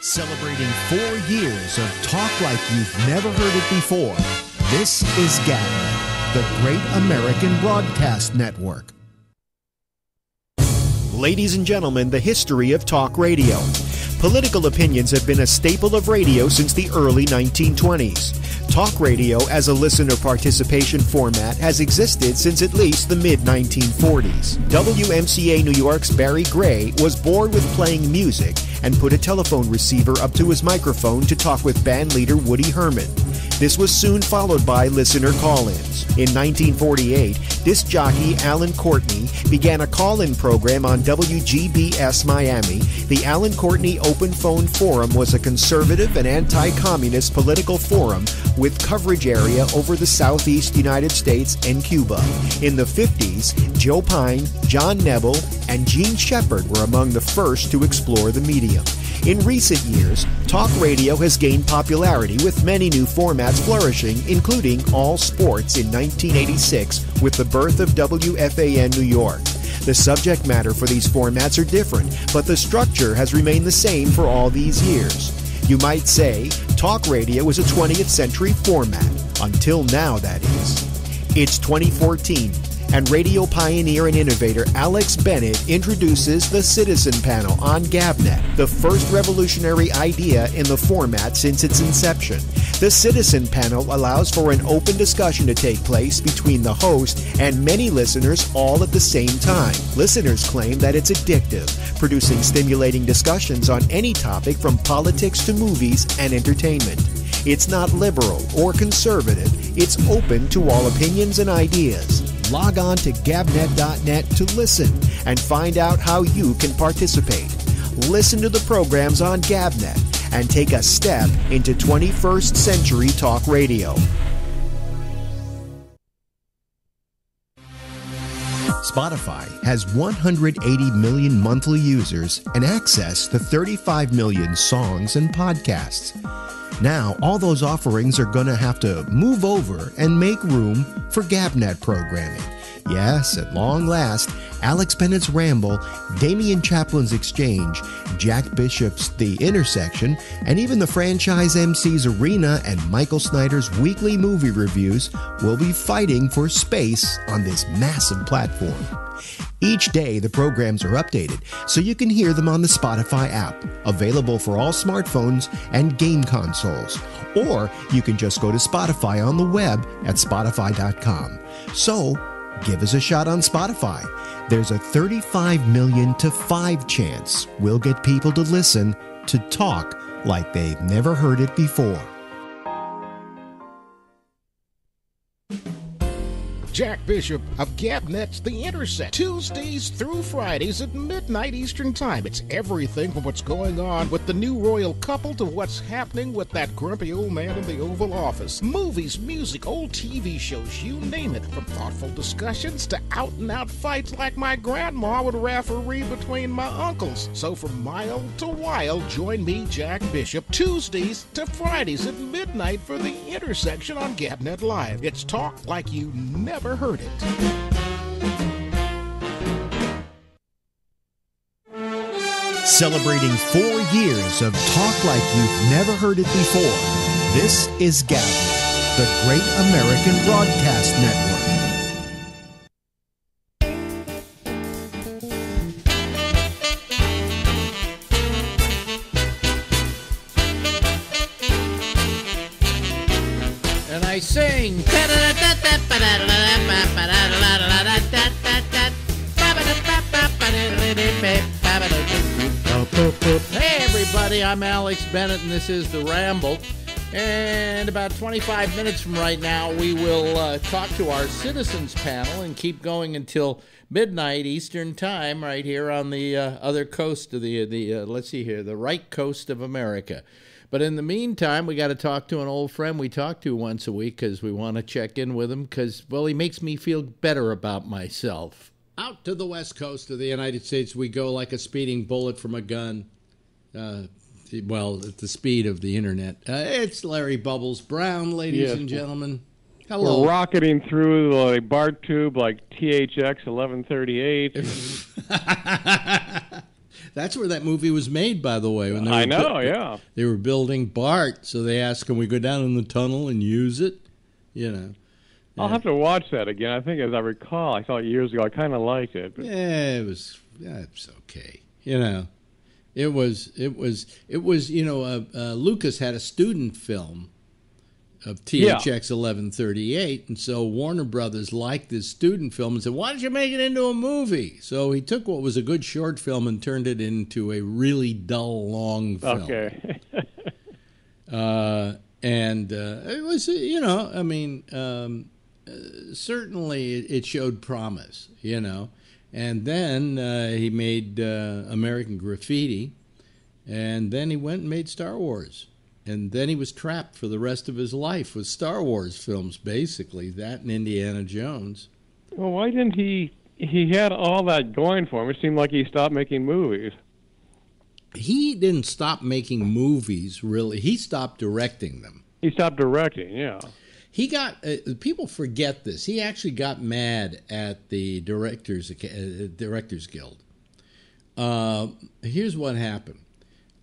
Celebrating 4 years of talk like you've never heard it before. This is GABNET, the Great American Broadcast Network. Ladies and gentlemen, the history of talk radio. Political opinions have been a staple of radio since the early 1920s. Talk radio as a listener participation format has existed since at least the mid-1940s. WMCA New York's Barry Gray was bored with playing music and put a telephone receiver up to his microphone to talk with band leader Woody Herman. This was soon followed by listener call-ins. In 1948, disc jockey Alan Courtney began a call-in program on WGBS Miami. The Alan Courtney Open Phone Forum was a conservative and anti-communist political forum with coverage area over the southeast United States and Cuba. In the 50s, Joe Pine, John Nebel, and Gene Shepard were among the first to explore the medium. In recent years, talk radio has gained popularity with many new formats flourishing, including all sports in 1986 with the birth of WFAN New York. The subject matter for these formats are different, but the structure has remained the same for all these years. You might say, talk radio is a 20th century format. Until now, that is. It's 2014. And radio pioneer and innovator Alex Bennett introduces the Citizen Panel on GABNET, the first revolutionary idea in the format since its inception. The Citizen Panel allows for an open discussion to take place between the host and many listeners all at the same time. Listeners claim that it's addictive, producing stimulating discussions on any topic from politics to movies and entertainment. It's not liberal or conservative. It's open to all opinions and ideas. Log on to gabnet.net to listen and find out how you can participate. Listen to the programs on GABNET and take a step into 21st century talk radio. Spotify has 180 million monthly users and access to 35 million songs and podcasts. Now, all those offerings are going to have to move over and make room for GABNET programming. Yes, at long last, Alex Bennett's Ramble, Damian Chaplin's Exchange, Jack Bishop's The Intersection, and even the franchise MC's Arena and Michael Snyder's weekly movie reviews will be fighting for space on this massive platform. Each day, the programs are updated, so you can hear them on the Spotify app, available for all smartphones and game consoles. Or you can just go to Spotify on the web at spotify.com. So, give us a shot on Spotify. There's a 35 million to 5 chance we'll get people to listen to talk like they've never heard it before. Jack Bishop of GABNET's The Intersection, Tuesdays through Fridays at midnight Eastern Time. It's everything from what's going on with the new royal couple to what's happening with that grumpy old man in the Oval Office. Movies, music, old TV shows, you name it. From thoughtful discussions to out-and-out fights like my grandma would referee between my uncles. So from mild to wild, join me, Jack Bishop, Tuesdays to Fridays at midnight for The Intersection on GABNET Live. It's talk like you never heard it. Celebrating 4 years of talk like you've never heard it before. This is GABNET, the Great American Broadcast Network. And I sing. Hey everybody, I'm Alex Bennett and this is The Ramble. And about 25 minutes from right now, we will talk to our citizens panel and keep going until midnight Eastern Time right here on the other coast of the right coast of America. But in the meantime, we got to talk to an old friend we talk to once a week because we want to check in with him because, well, he makes me feel better about myself. Out to the west coast of the United States we go like a speeding bullet from a gun. Well, at the speed of the internet. It's Larry Bubbles Brown, ladies and gentlemen. Hello. We're rocketing through the BART tube like THX 1138. That's where that movie was made, by the way. When they They were building BART, so they asked, can we go down in the tunnel and use it? You know. I'll have to watch that again. I think, as I recall, I saw it years ago. I kind of liked it. But... Yeah, it's okay. You know, it was. You know, Lucas had a student film of THX 1138, and so Warner Brothers liked this student film and said, "Why don't you make it into a movie?" So he took what was a good short film and turned it into a really dull, long film. Okay. And it was, you know, I mean. Certainly it showed promise, you know. And then he made American Graffiti, and then he went and made Star Wars. And then he was trapped for the rest of his life with Star Wars films, basically, that and Indiana Jones. Well, why didn't he had all that going for him. It seemed like he stopped making movies. He didn't stop making movies, really. He stopped directing them. He stopped directing, yeah. He got people forget this. He actually got mad at the Directors Guild. Here's what happened.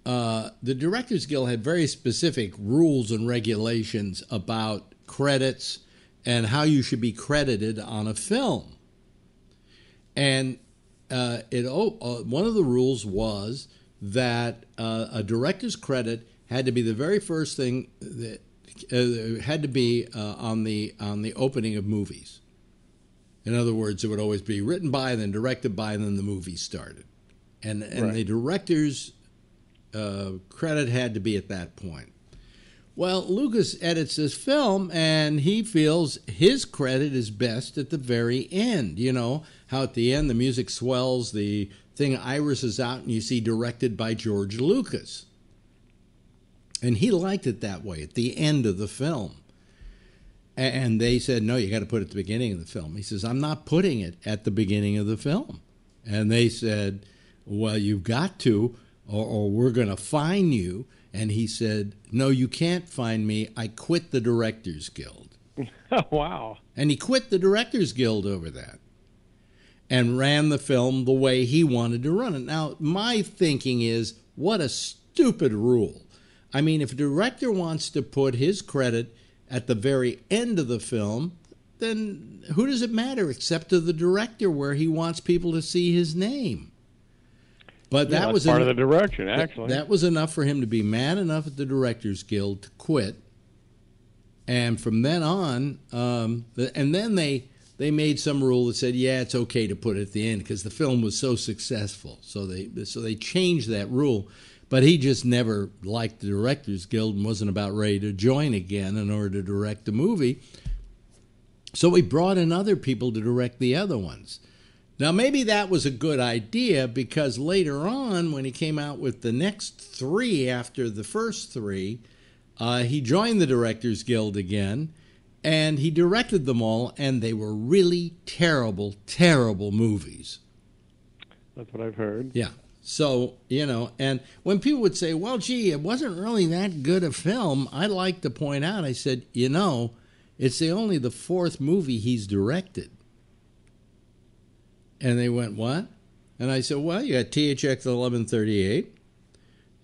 The Directors Guild had very specific rules and regulations about credits and how you should be credited on a film. And one of the rules was that a director's credit had to be the very first thing that had to be on the opening of movies. In other words, it would always be written by, and then directed by, and then the movie started. And right. The director's credit had to be at that point. Well, Lucas edits this film, and he feels his credit is best at the very end. You know, how at the end the music swells, the thing irises out, and you see directed by George Lucas. And he liked it that way, at the end of the film. And they said, no, you got to put it at the beginning of the film. He says, I'm not putting it at the beginning of the film. And they said, well, you've got to, or we're going to fine you. And he said, no, you can't fine me. I quit the Directors Guild. Wow. And he quit the Directors Guild over that and ran the film the way he wanted to run it. Now, my thinking is, what a stupid rule. I mean, if a director wants to put his credit at the very end of the film, then who does it matter except to the director where he wants people to see his name? But that was part of the direction, actually. That was enough for him to be mad enough at the Directors Guild to quit. And from then on, and then they made some rule that said, yeah, it's okay to put it at the end because the film was so successful. So they changed that rule. But he just never liked the Directors Guild and wasn't about ready to join again in order to direct the movie. So he brought in other people to direct the other ones. Now, maybe that was a good idea because later on, when he came out with the next three after the first three, he joined the Directors Guild again, and he directed them all, and they were really terrible, terrible movies. That's what I've heard. Yeah. So, you know, and when people would say, well, gee, it wasn't really that good a film, I'd like to point out, I said, you know, it's only the fourth movie he's directed. And they went, what? And I said, well, you got THX 1138,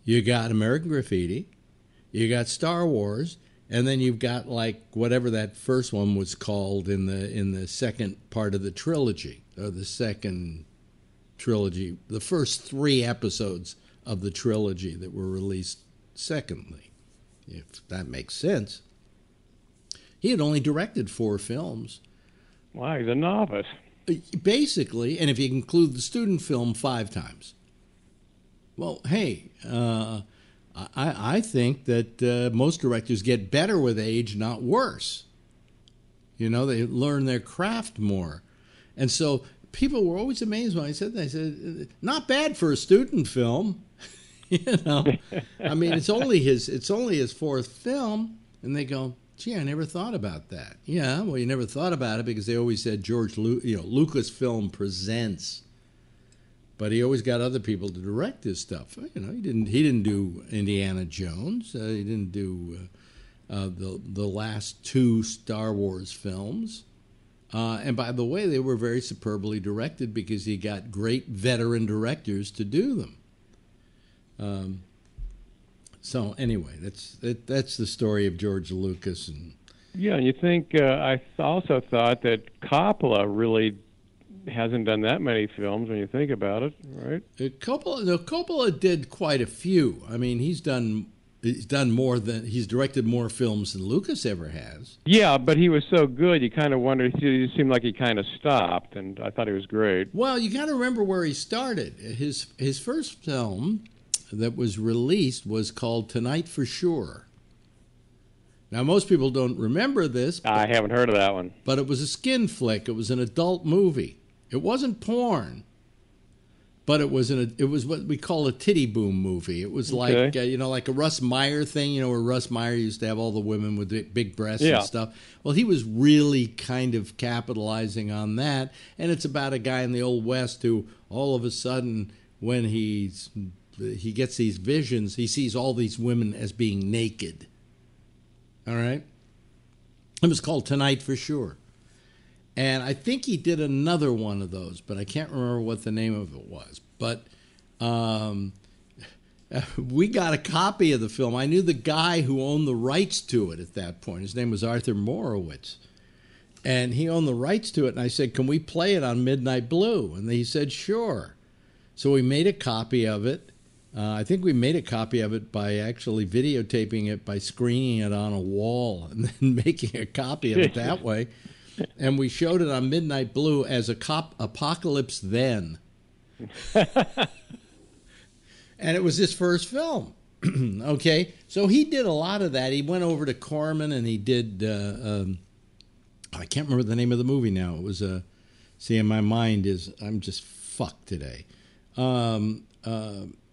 you got American Graffiti, you got Star Wars, and then you've got like whatever that first one was called in the second part of the trilogy, or the second trilogy, the first three episodes of the trilogy that were released secondly, if that makes sense. He had only directed 4 films. Wow, he's a novice. Basically, and if you include the student film, 5 times. Well, hey, I think that most directors get better with age, not worse. You know, they learn their craft more. And so people were always amazed when I said that. I said, not bad for a student film. You know, I mean, it's only his 4th film. And they go, gee, I never thought about that. Yeah, well, you never thought about it because they always said Lucasfilm presents. But he always got other people to direct his stuff. You know, he didn't do Indiana Jones. He didn't do the last 2 Star Wars films. And by the way, they were very superbly directed because he got great veteran directors to do them. So anyway, that's the story of George Lucas. And Yeah, and you think I also thought that Coppola really hasn't done that many films when you think about it, right? Coppola did quite a few. I mean, he's directed more films than Lucas ever has. Yeah, but he was so good, you kind of wondered. He seemed like he kind of stopped, and I thought he was great. Well, you got to remember where he started. His first film that was released was called Tonight for Sure. Now, most people don't remember this. I haven't heard of that one. But it was a skin flick. It was an adult movie. It wasn't porn, but it was what we call a titty boom movie. It was like like a Russ Meyer thing, where Russ Meyer used to have all the women with the big breasts and stuff. Well, he was really kind of capitalizing on that, and it's about a guy in the Old West who all of a sudden, when he gets these visions, he sees all these women as being naked. All right? It was called Tonight for Sure. And I think he did another one of those, but I can't remember what the name of it was. But we got a copy of the film. I knew the guy who owned the rights to it at that point. His name was Arthur Morowitz. And he owned the rights to it. And I said, can we play it on Midnight Blue? And he said, sure. So we made a copy of it. I think we made a copy of it by actually videotaping it, by screening it on a wall and then making a copy of it that way. And we showed it on Midnight Blue as Apocalypse Then. And it was his first film. Okay? So he did a lot of that. He went over to Corman and he did, I can't remember the name of the movie now. It was, in my mind I'm just fucked today.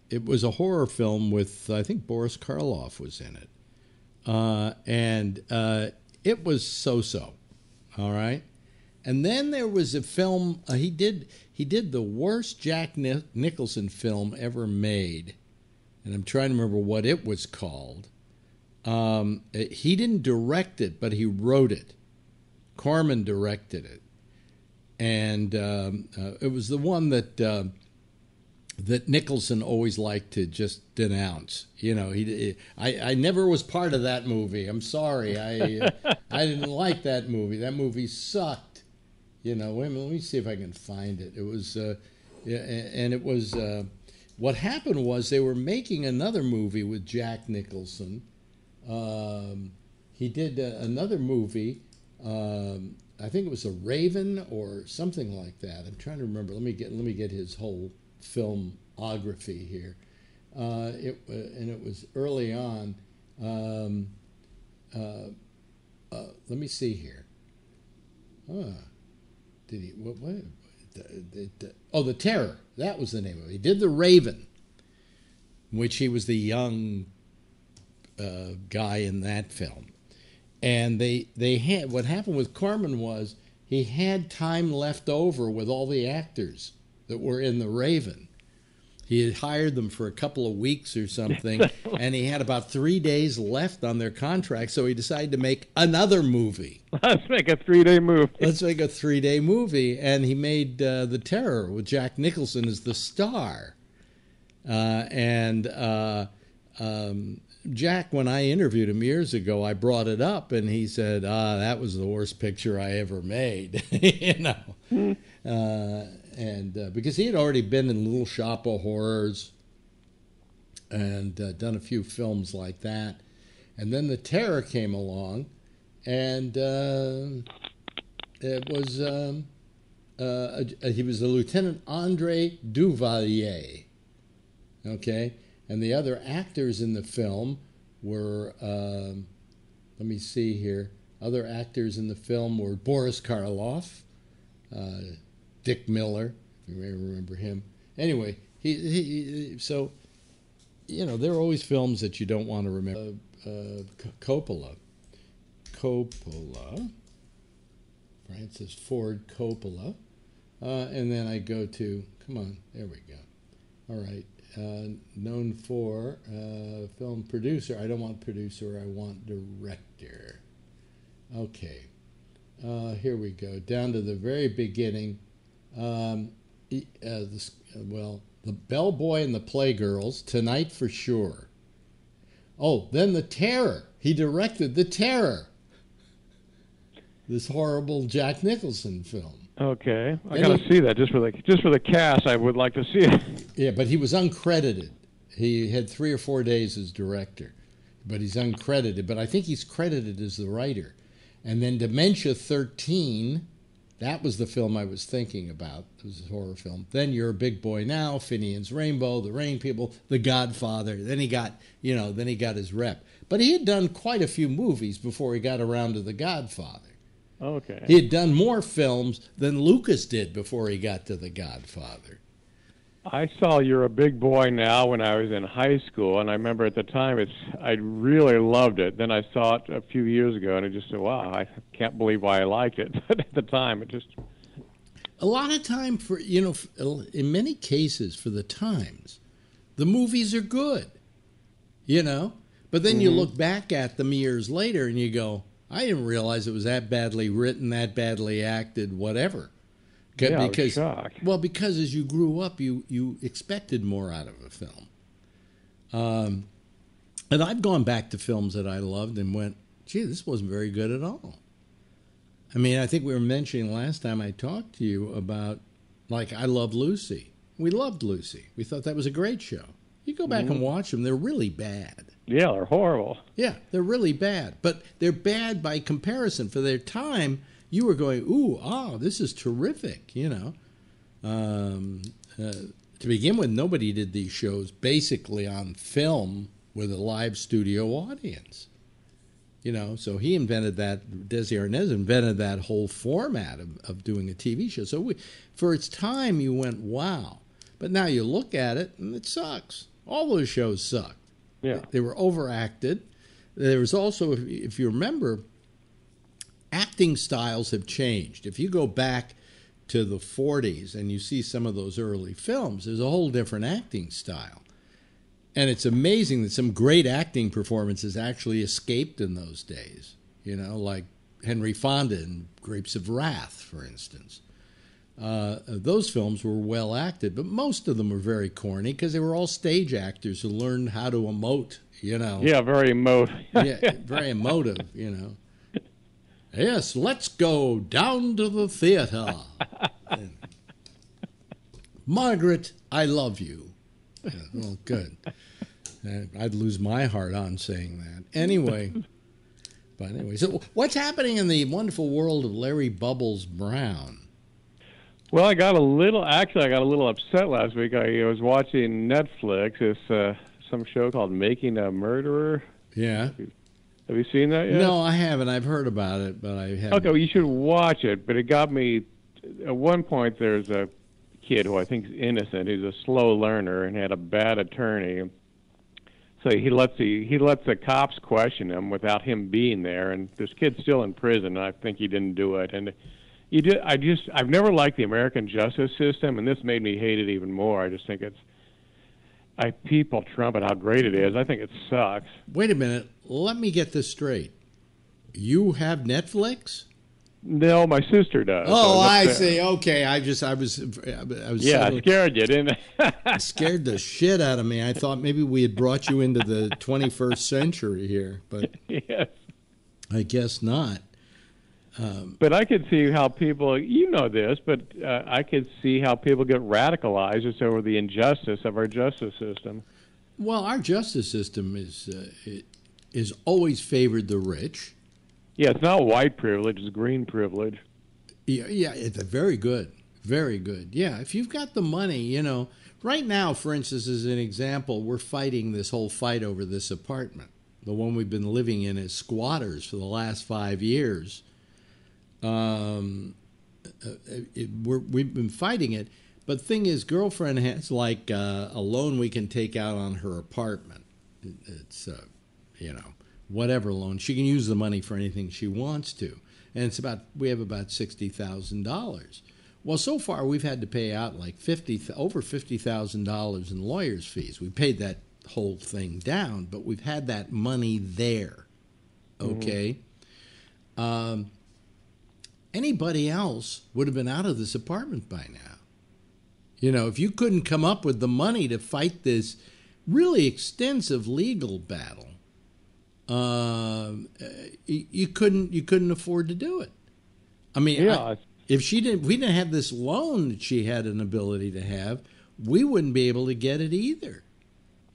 It was a horror film with, I think Boris Karloff was in it. And it was so-so. All right. And then there was a film he did the worst Jack Nicholson film ever made. And I'm trying to remember what it was called. He didn't direct it, but he wrote it. Corman directed it. And it was the one that Nicholson always liked to just denounce. I never was part of that movie. I'm sorry. I didn't like that movie. That movie sucked. Wait a minute, let me see if I can find it. It was, and it was, what happened was they were making another movie with Jack Nicholson. He did another movie. I think it was a Raven or something like that. I'm trying to remember. Let me get his whole filmography here. And it was early on. Let me see here. Did he? What? The Terror. That was the name of it. He did the Raven, in which he was the young guy in that film. And they had, what happened with Corman was he had time left over with all the actors that were in the Raven. He had hired them for a couple of weeks or something, and he had about 3 days left on their contract, so he decided to make another movie. Let's make a 3-day movie. Let's make a 3-day movie, and he made The Terror with Jack Nicholson as the star. Jack, when I interviewed him years ago, I brought it up, and he said, that was the worst picture I ever made, because he had already been in Little Shop of Horrors and done a few films like that. And then The Terror came along, and it was he was the Lieutenant Andre Duvalier, okay? And the other actors in the film were, let me see here, other actors in the film were Boris Karloff, Dick Miller, if you may remember him. Anyway, so, there are always films that you don't want to remember. Coppola, Francis Ford Coppola. And then I go to, come on, there we go. All right. Known for film producer. I don't want producer, I want director. Okay. Here we go. Down to the very beginning. The The Bellboy and the Playgirls, Tonight for Sure. Oh, then The Terror. He directed The Terror. This horrible Jack Nicholson film. Okay, I gotta see that just for the cast. I would like to see it. Yeah, but he was uncredited. He had 3 or 4 days as director, but he's uncredited. But I think he's credited as the writer. And then Dementia 13, that was the film I was thinking about. It was a horror film. Then You're a Big Boy Now, Finian's Rainbow, The Rain People, The Godfather. Then he got his rep. But he had done quite a few movies before he got around to The Godfather. Okay. He had done more films than Lucas did before he got to The Godfather. I saw You're a Big Boy Now when I was in high school, and I remember at the time I really loved it. Then I saw it a few years ago, and I just said, wow, I can't believe why I liked it. But at the time, it just... A lot of time for, in many cases for the times, the movies are good, But then you look back at them years later and you go, I didn't realize it was that badly written, that badly acted, whatever. Yeah, I was shocked. Well, because as you grew up, you expected more out of a film. And I've gone back to films that I loved and went, gee, this wasn't very good at all. I mean, I think we were mentioning last time I talked to you about, like, I Love Lucy. We loved Lucy. We thought that was a great show. You go back and watch them, they're really bad. Yeah, they're horrible. Yeah, they're really bad. But they're bad by comparison. For their time, you were going, this is terrific, To begin with, nobody did these shows basically on film with a live studio audience. So he invented that, Desi Arnaz invented that whole format of doing a TV show. So for its time, you went, wow. But now you look at it, and it sucks. All those shows sucked. Yeah. They were overacted. There was also, if you remember, acting styles have changed. If you go back to the 40s and you see some of those early films, there's a whole different acting style. And it's amazing that some great acting performances actually escaped in those days. Like Henry Fonda in Grapes of Wrath, for instance. Those films were well acted, but most of them were very corny because they were all stage actors who learned how to emote, Yeah, very emotive. Yeah, very emotive, Yes, let's go down to the theater. Margaret, I love you. Yeah, well, good. I'd lose my heart on saying that. Anyway, so what's happening in the wonderful world of Larry Bubbles Brown? Well, I got a little upset last week. I was watching Netflix. It's some show called Making a Murderer. Yeah. Have you seen that yet? No, I haven't. I've heard about it, but I haven't. Okay, well, you should watch it. But it got me. At one point, there's a kid who I think is innocent. He's a slow learner and had a bad attorney. So he lets the cops question him without him being there. And this kid's still in prison. And I think he didn't do it. And I've never liked the American justice system, and this made me hate it even more. I just think people trumpet how great it is. I think it sucks. Wait a minute. Let me get this straight. You have Netflix? No, my sister does. Oh, I see. Okay, I was. Yeah, I scared you, didn't I? It scared the shit out of me. I thought maybe we had brought you into the 21st century here, but yes. I guess not. But I could see how people, this, but I could see how people get radicalized just over the injustice of our justice system. Well, our justice system is always favored the rich. Yeah, it's not white privilege; it's green privilege. Yeah, it's very good, very good. Yeah, if you've got the money, Right now, for instance, as an example, we're fighting this whole fight over this apartment, the one we've been living in as squatters for the last 5 years. We've been fighting it, but the thing is, girlfriend has like a loan we can take out on her apartment. It's whatever loan, she can use the money for anything she wants to, and we have about $60,000. Well, so far we've had to pay out like over $50,000 in lawyers' fees. We paid that whole thing down, but we've had that money there. Okay. Anybody else would have been out of this apartment by now. You know, if you couldn't come up with the money to fight this really extensive legal battle, you couldn't afford to do it. I mean, Yeah. if we didn't have this loan that she had an ability to have, we wouldn't be able to get it either.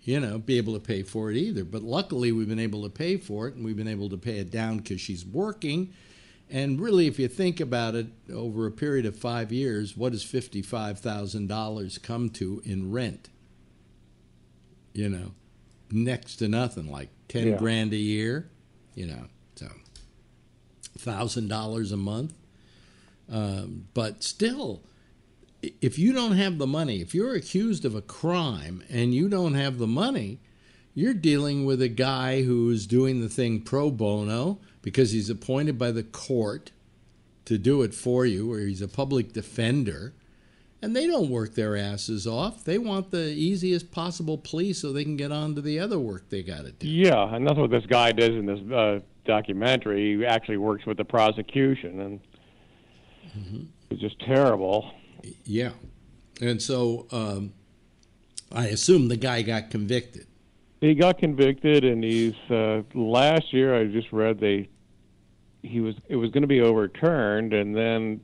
You know, be able to pay for it either. But luckily, we've been able to pay for it, and we've been able to pay it down because she's working. And really, if you think about it, over a period of 5 years, what does $55,000 come to in rent? You know, next to nothing, like 10 grand a year, you know, so $1,000 a month. But still, if you don't have the money, if you're accused of a crime and you don't have the money, you're dealing with a guy who's doing the thing pro bono because he's appointed by the court to do it for you, or he's a public defender, and they don't work their asses off. They want the easiest possible plea so they can get on to the other work they got to do. Yeah, and that's what this guy does in this documentary. He actually works with the prosecution, and it's just terrible. Yeah. And so I assume the guy got convicted. He got convicted, and he's last year I just read it was going to be overturned, and then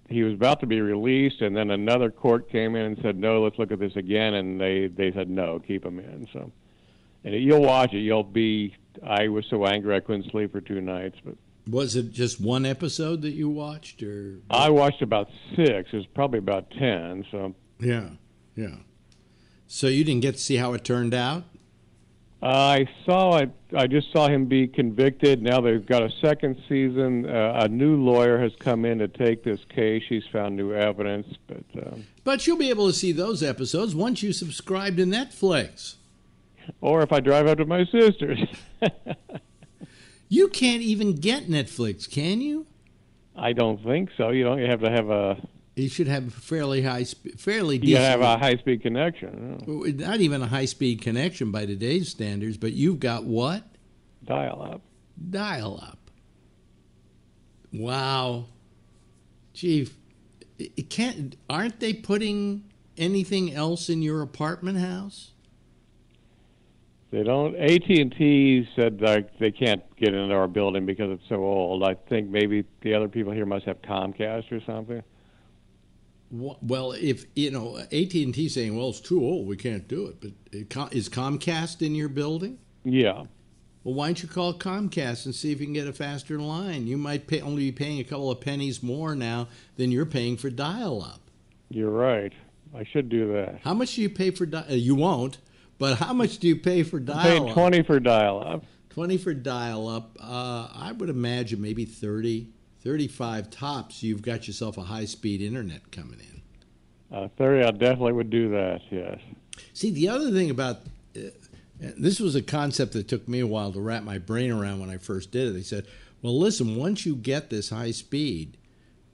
he was about to be released, and then another court came in and said, no, let's look at this again, and they said, no, keep him in. So, and you'll watch it. I was so angry I couldn't sleep for 2 nights. But was it just one episode that you watched, or? I watched about 6. It was probably about 10. So yeah. So you didn't get to see how it turned out? I saw it. I just saw him be convicted. Now they've got a second season. A new lawyer has come in to take this case. She's found new evidence, but you'll be able to see those episodes once you subscribe to Netflix. Or if I drive up to my sister's. You can't even get Netflix, can you? I don't think so. You have to have a. You should have a fairly decent. You have a high-speed connection. Not even a high-speed connection by today's standards, but you've got what? Dial-up. Dial-up. Wow. Gee, aren't they putting anything else in your apartment house? They don't. AT&T said they can't get into our building because it's so old. I think maybe the other people here must have Comcast or something. Well, if, AT&T saying, well, it's too old, we can't do it. But is Comcast in your building? Yeah. Well, why don't you call Comcast and see if you can get a faster line? You might only be paying a couple of pennies more now than you're paying for dial-up. You're right. I should do that. How much do you pay for you won't, but how much do you pay for dial-up? I'm paying 20 for dial-up. 20 for dial-up. I would imagine maybe 30, 35 tops. You've got yourself a high-speed internet coming in. 30, I definitely would do that, yes. See, the other thing about this was a concept that took me a while to wrap my brain around when I first did it. They said, well, listen, once you get this high speed,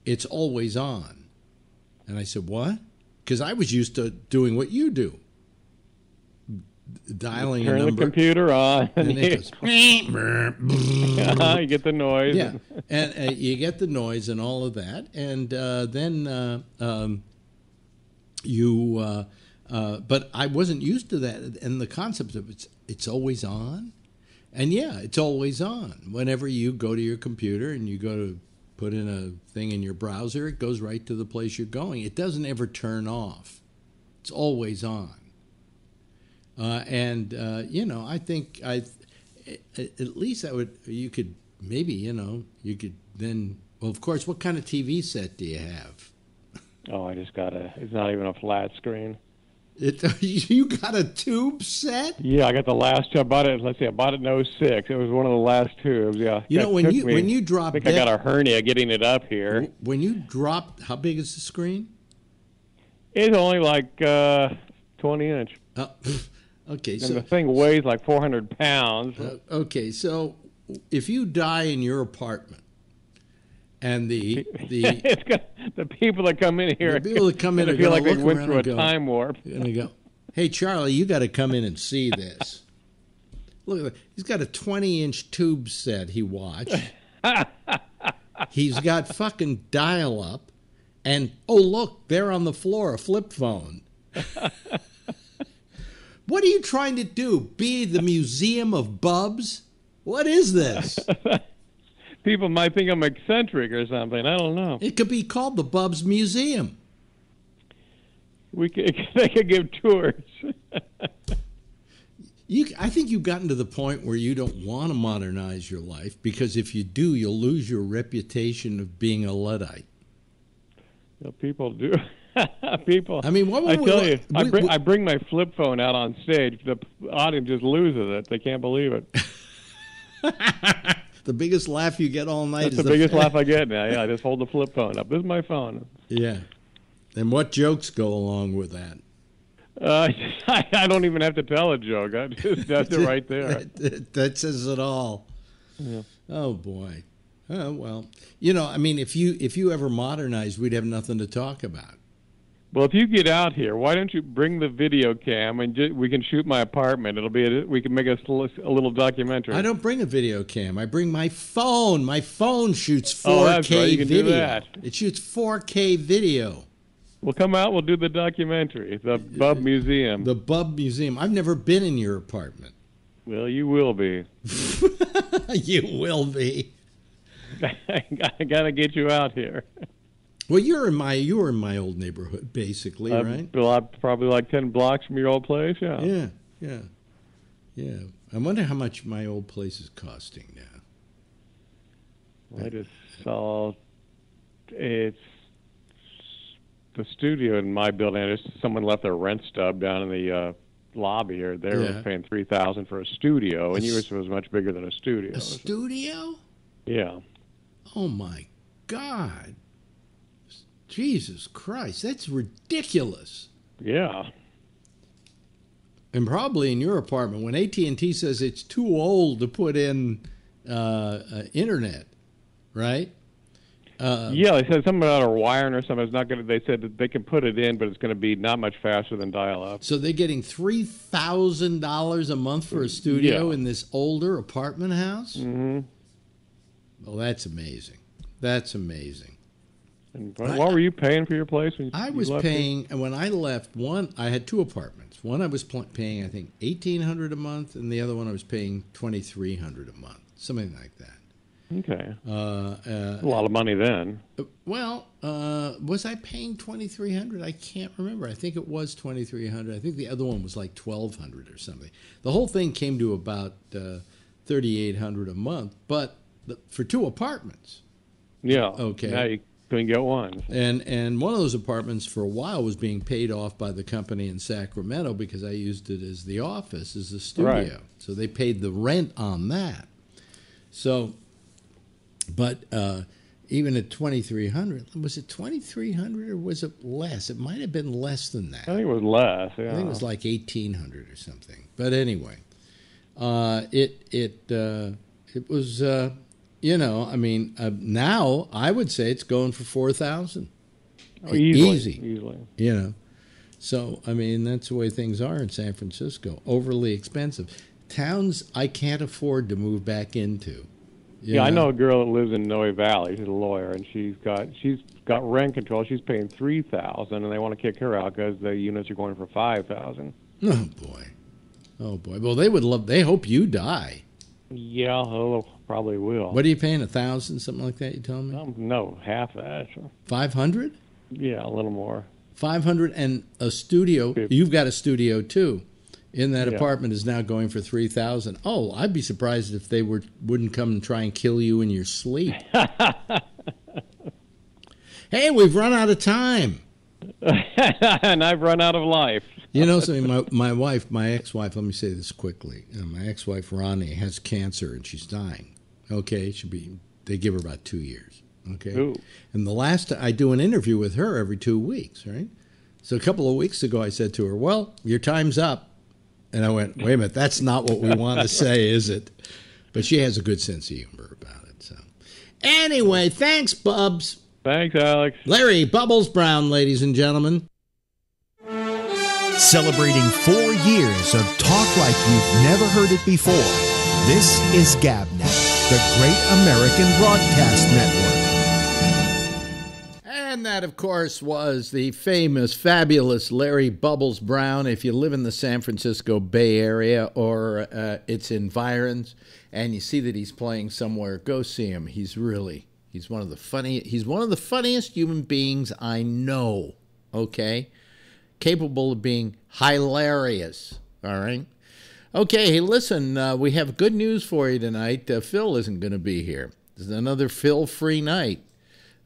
it's always on. And I said, what? Because I was used to doing what you do. Dialing Turn a number. the computer on. And it goes, you get the noise. Yeah, and you get the noise and all of that. And then but I wasn't used to that. And the concept of it's always on. And yeah, it's always on. Whenever you go to your computer and you go to put in a thing in your browser, it goes right to the place you're going. It doesn't ever turn off. It's always on. I think at least you could then, well, of course, what kind of TV set do you have? Oh, I just got it's not even a flat screen. You got a tube set? Yeah, I got the last two. I bought it in 06. It was one of the last tubes, yeah. When you drop, I think I got a hernia getting it up here. When you drop, how big is the screen? It's only like 20-inch. Okay, and so the thing weighs like 400 pounds. Okay, so if you die in your apartment, and the people that come in here, feel like they went through a time warp. You're gonna go, hey Charlie, you got to come in and see this. Look at that. He's got a 20-inch tube set he watched. He's got fucking dial-up, And, oh, look, there on the floor, a flip phone. What are you trying to do? Be the Museum of Bubs? What is this? People might think I'm eccentric or something. I don't know. It could be called the Bubs Museum. They could give tours. I think you've gotten to the point where you don't want to modernize your life, because if you do, you'll lose your reputation of being a Luddite. Well, people do. People. I mean, I tell you, I bring my flip phone out on stage. The audience just loses it. They can't believe it. The biggest laugh you get all night That's is the biggest laugh I get now. Yeah, I just hold the flip phone up. This is my phone. Yeah. And what jokes go along with that? I don't even have to tell a joke. That's it right there. That says it all. Yeah. Oh, boy. Oh, well, you know, I mean, if you ever modernized, we'd have nothing to talk about. Well, if you get out here, why don't you bring the video cam and we can shoot my apartment? We can make a little documentary. I don't bring a video cam. I bring my phone. My phone shoots 4K oh, that's right. You can video. Do that. It shoots 4K video. We'll come out. We'll do the documentary, the Bub Museum. The Bub Museum. I've never been in your apartment. Well, you will be. You will be. I gotta get you out here. Well, you were in my old neighborhood, basically, right? Probably like 10 blocks from your old place. Yeah. Yeah. I wonder how much my old place is costing now. Well, I just saw it's the studio in my building. Someone left their rent stub down in the lobby, or they were paying $3,000 for a studio, and yours was much bigger than a studio. A studio? Yeah. Oh my God. Jesus Christ, that's ridiculous. Yeah. And probably in your apartment, when AT&T says it's too old to put in internet, right? Yeah, they said something about a wiring or something. It's not going to. They said that they can put it in, but it's going to be not much faster than dial-up. So they're getting $3,000 a month for a studio in this older apartment house? Mm-hmm. Well, that's amazing. That's amazing. And what were you paying for your place? I was paying, and when I left, I had two apartments. One I was paying, I think, $1,800 a month, and the other one I was paying $2,300 a month, something like that. Okay. A lot of money then. Well, was I paying $2,300? I can't remember. I think it was $2,300. I think the other one was like $1,200 or something. The whole thing came to about $3,800 a month, but for two apartments. Yeah. Okay. Now you couldn't get one. And one of those apartments for a while was being paid off by the company in Sacramento because I used it as the office, as a studio. Right. So they paid the rent on that. So, but even at $2,300, was it $2,300 or was it less? It might have been less than that. I think it was less. Yeah. I think it was like $1,800 or something. But anyway, it was. I mean, now I would say it's going for $4,000. Oh, easily. So I mean, that's the way things are in San Francisco. Overly expensive towns I can't afford to move back into. Yeah, I know a girl that lives in Noe Valley. She's a lawyer, and she's got rent control. She's paying $3,000, and they want to kick her out because the units are going for $5,000. Oh boy. Well, they hope you die. Yeah, probably will. What are you paying? $1,000, something like that? You telling me? No, half that. $500? Yeah, a little more. $500 and a studio. You've got a studio too. In that apartment is now going for $3,000. Oh, I'd be surprised if they wouldn't come and try and kill you in your sleep. Hey, we've run out of time. And I've run out of life. You know something? My ex-wife, let me say this quickly. My ex-wife, Ronnie, has cancer and she's dying. Okay, they give her about 2 years. Okay? Ooh. And I do an interview with her every 2 weeks, right? So a couple of weeks ago I said to her, well, your time's up. And I went, wait a minute, that's not what we want to say, is it? But she has a good sense of humor about it. So, anyway, thanks, Bubs. Thanks, Alex. Larry Bubbles Brown, ladies and gentlemen. Celebrating 4 years of talk like you've never heard it before. This is GabNet, the Great American Broadcast Network. And that, of course, was the famous, fabulous Larry Bubbles Brown. If you live in the San Francisco Bay Area or its environs, and you see that he's playing somewhere, go see him. He's one of the funniest human beings I know. Okay, capable of being hilarious. All right. Okay, hey, listen, we have good news for you tonight. Phil isn't going to be here. It's another Phil-free night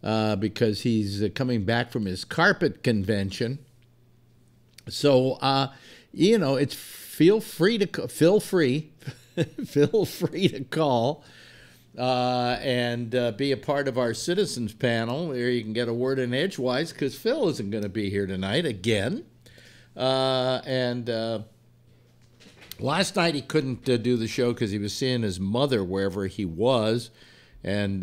because he's coming back from his carpet convention. So, it's feel free to call and be a part of our citizens panel where you can get a word in edgewise because Phil isn't going to be here tonight again. Last night he couldn't do the show because he was seeing his mother wherever he was. And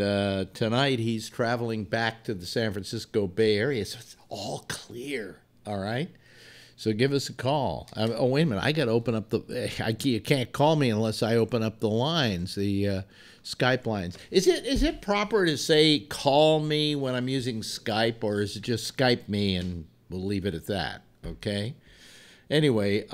tonight he's traveling back to the San Francisco Bay Area. So it's all clear, all right? So give us a call. Oh, wait a minute. I got to open up you can't call me unless I open up the lines, the Skype lines. Is it proper to say call me when I'm using Skype, or is it just Skype me and we'll leave it at that, okay? Anyway,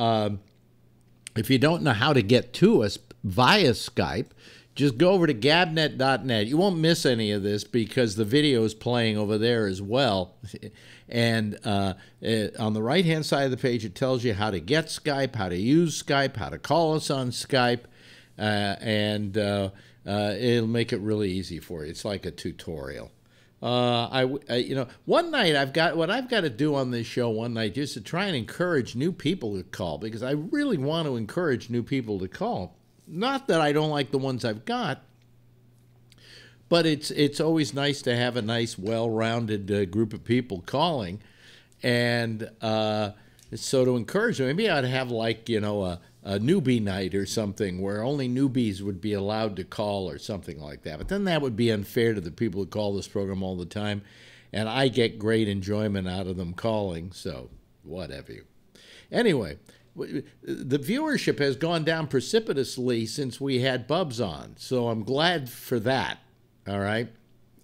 if you don't know how to get to us via Skype, just go over to gabnet.net. You won't miss any of this because the video is playing over there as well. And on the right-hand side of the page, it tells you how to get Skype, how to use Skype, how to call us on Skype, and it'll make it really easy for you. It's like a tutorial. One night I've got to do on this show one night just to try and encourage new people to call, because I really want to encourage new people to call. Not that I don't like the ones I've got, but it's always nice to have a nice, well-rounded group of people calling, and so to encourage them, maybe I'd have a newbie night or something where only newbies would be allowed to call or something like that. But then that would be unfair to the people who call this program all the time, and I get great enjoyment out of them calling, so whatever. Anyway, the viewership has gone down precipitously since we had Bubs on, so I'm glad for that, all right?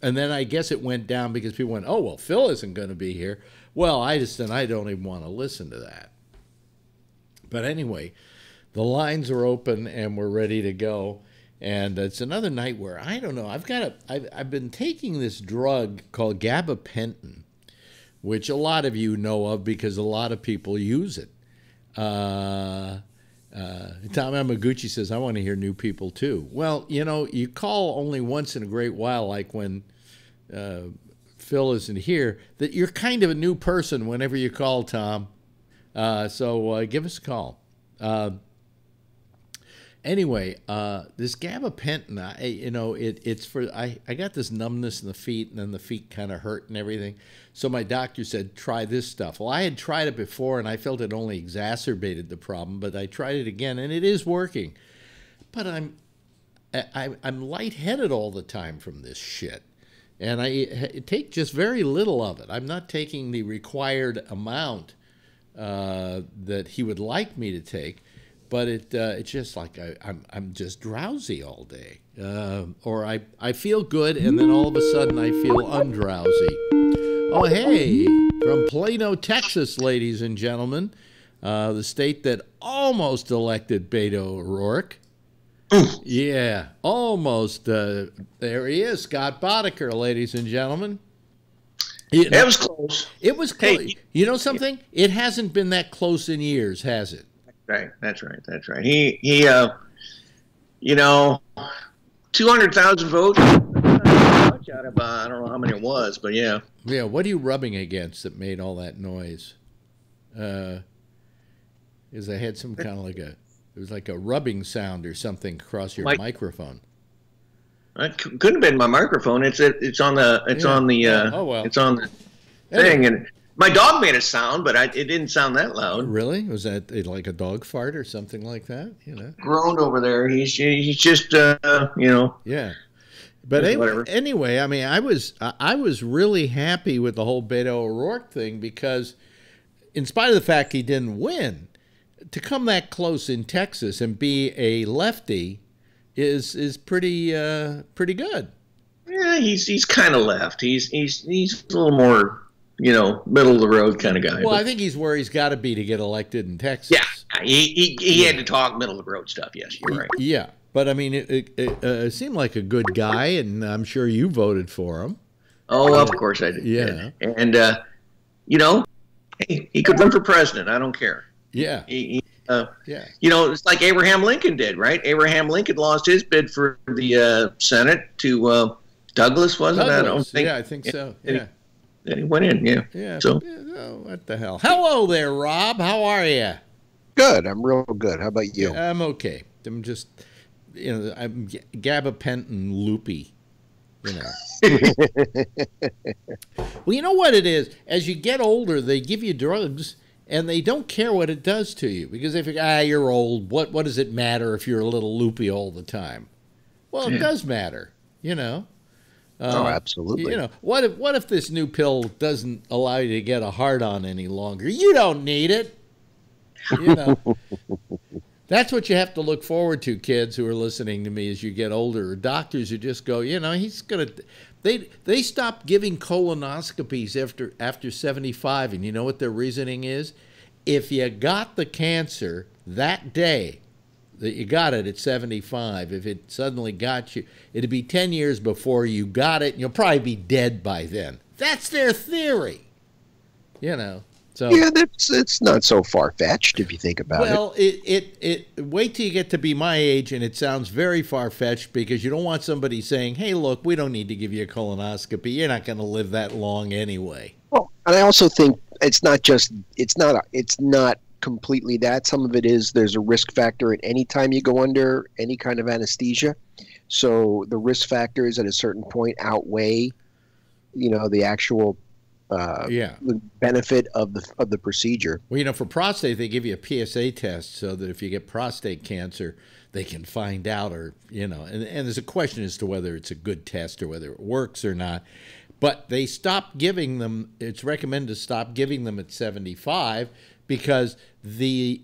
And then I guess it went down because people went, oh, well, Phil isn't going to be here. Well, I don't even want to listen to that. But anyway, the lines are open and we're ready to go. And it's another night where, I don't know, I've been taking this drug called gabapentin, which a lot of you know of because a lot of people use it. Tom Yamaguchi says, I want to hear new people too. Well, you call only once in a great while, like when Phil isn't here, that you're kind of a new person whenever you call, Tom. So give us a call. Anyway, this gabapentin, it's for, I got this numbness in the feet, and then the feet kind of hurt and everything. So my doctor said, try this stuff. Well, I had tried it before, and I felt it only exacerbated the problem, but I tried it again, and it is working. But I'm lightheaded all the time from this shit. And I take just very little of it. I'm not taking the required amount that he would like me to take. But it's just like I'm just drowsy all day, or I feel good, and then all of a sudden I feel undrowsy. Oh, hey, from Plano, Texas, ladies and gentlemen, the state that almost elected Beto O'Rourke. Yeah, almost. There he is, Scott Boddicker, ladies and gentlemen. It was close. It was close. Hey, you know something? It hasn't been that close in years, has it? Right. That's right. He 200,000 votes. Much out of I don't know how many it was, but yeah. Yeah. What are you rubbing against that made all that noise? Is I had some kind of it was like a rubbing sound or something across your microphone. It couldn't have been my microphone. It's on the it's on the thing, and my dog made a sound, but it didn't sound that loud. Really? Was that like a dog fart or something like that? Groaned over there. He's just Yeah. But anyway, I mean, I was really happy with the whole Beto O'Rourke thing because, in spite of the fact he didn't win, to come that close in Texas and be a lefty is pretty good. Yeah, he's kind of left. He's a little more, middle of the road kind of guy. Well, I think he's where he's got to be to get elected in Texas. Yeah, he had to talk middle of the road stuff. Yes, you're right. Yeah, but I mean, it seemed like a good guy, and I'm sure you voted for him. Oh, of course I did. Yeah, and he could run for president. I don't care. Yeah. Yeah. It's like Abraham Lincoln did, right? Abraham Lincoln lost his bid for the Senate to Douglas, wasn't it? I think so. Yeah. Then he went in, yeah. Yeah. So, what the hell? Hello there, Rob. How are you? Good. I'm real good. How about you? Yeah, I'm okay. I'm just, I'm gabapentin loopy. Well, you know what it is? As you get older, they give you drugs, and they don't care what it does to you. Because if you're old, what does it matter if you're a little loopy all the time? Well, it does matter, Oh, absolutely. What if this new pill doesn't allow you to get a hard-on any longer? You don't need it. That's what you have to look forward to, kids who are listening to me as you get older, or doctors who just go, he's going to... They stopped giving colonoscopies after 75, and you know what their reasoning is? If you got the cancer that day that you got it at 75, if it suddenly got you, it'd be 10 years before you got it, and you'll probably be dead by then. That's their theory, So, yeah, it's not so far-fetched if you think about it. Well, wait till you get to be my age, and it sounds very far-fetched because you don't want somebody saying, hey, look, we don't need to give you a colonoscopy. You're not going to live that long anyway. Well, and I also think it's not completely that. Some of it is there's a risk factor at any time you go under any kind of anesthesia. So the risk factors at a certain point outweigh, the actual the benefit of the procedure. Well, for prostate, they give you a PSA test so that if you get prostate cancer, they can find out, or and there's a question as to whether it's a good test or whether it works or not. But they stopped giving them. It's recommended to stop giving them at 75 because the